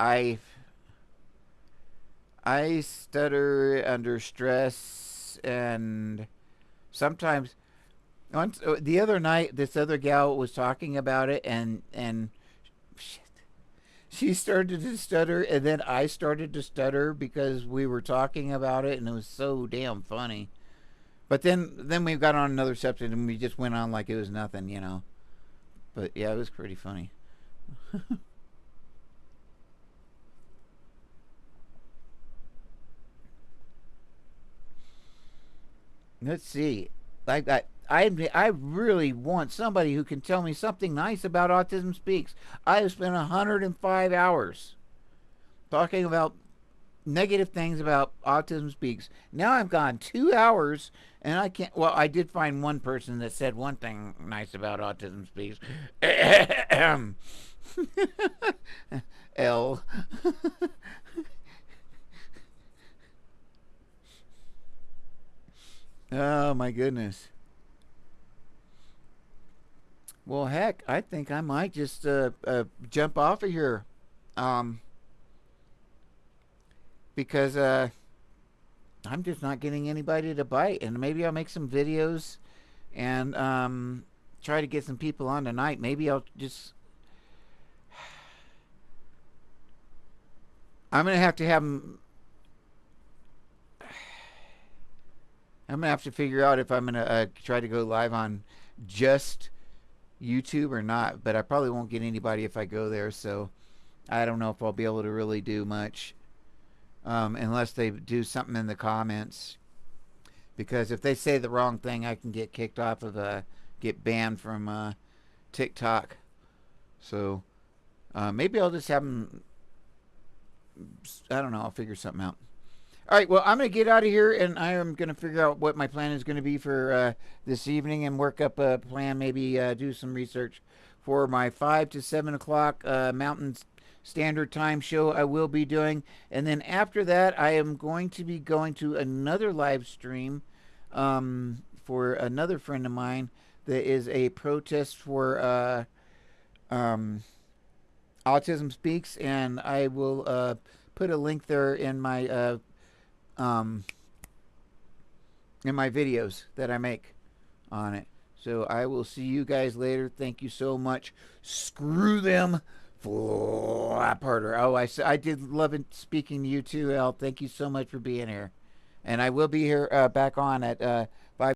I stutter under stress, and sometimes once the other night this other gal was talking about it, and shit, she started to stutter, and then I started to stutter because we were talking about it, and it was so damn funny. But then we got on another subject, and we just went on like it was nothing. But yeah, it was pretty funny. Let's see. Like I really want somebody who can tell me something nice about Autism Speaks. I have spent 105 hours talking about negative things about Autism Speaks. Now I've gone 2 hours, and I can't. Well, I did find one person that said one thing nice about Autism Speaks. L. Oh my goodness. Well, heck, I think I might just jump off of here. um, because I'm just not getting anybody to bite. And maybe I'll make some videos and try to get some people on tonight. Maybe I'll just. I'm gonna have to have 'em- I'm gonna have to figure out if I'm gonna try to go live on just YouTube or not. But I probably won't get anybody if I go there. So I don't know if I'll be able to really do much unless they do something in the comments. Because if they say the wrong thing, I can get kicked off of get banned from TikTok. So maybe I'll just have them. I don't know. I'll figure something out. All right. Well, I'm going to get out of here, and I am going to figure out what my plan is going to be for this evening, and work up a plan. Maybe do some research for my 5 to 7 o'clock Mountain Standard Time show I will be doing, and then after that, I am going to be going to another live stream for another friend of mine that is a protest for Autism Speaks, and I will put a link there um, in my videos that I make on it. So I will see you guys later. Thank you so much. Screw them, Flapharder. Oh, I did love speaking to you too, Al. Thank you so much for being here, and I will be here back on at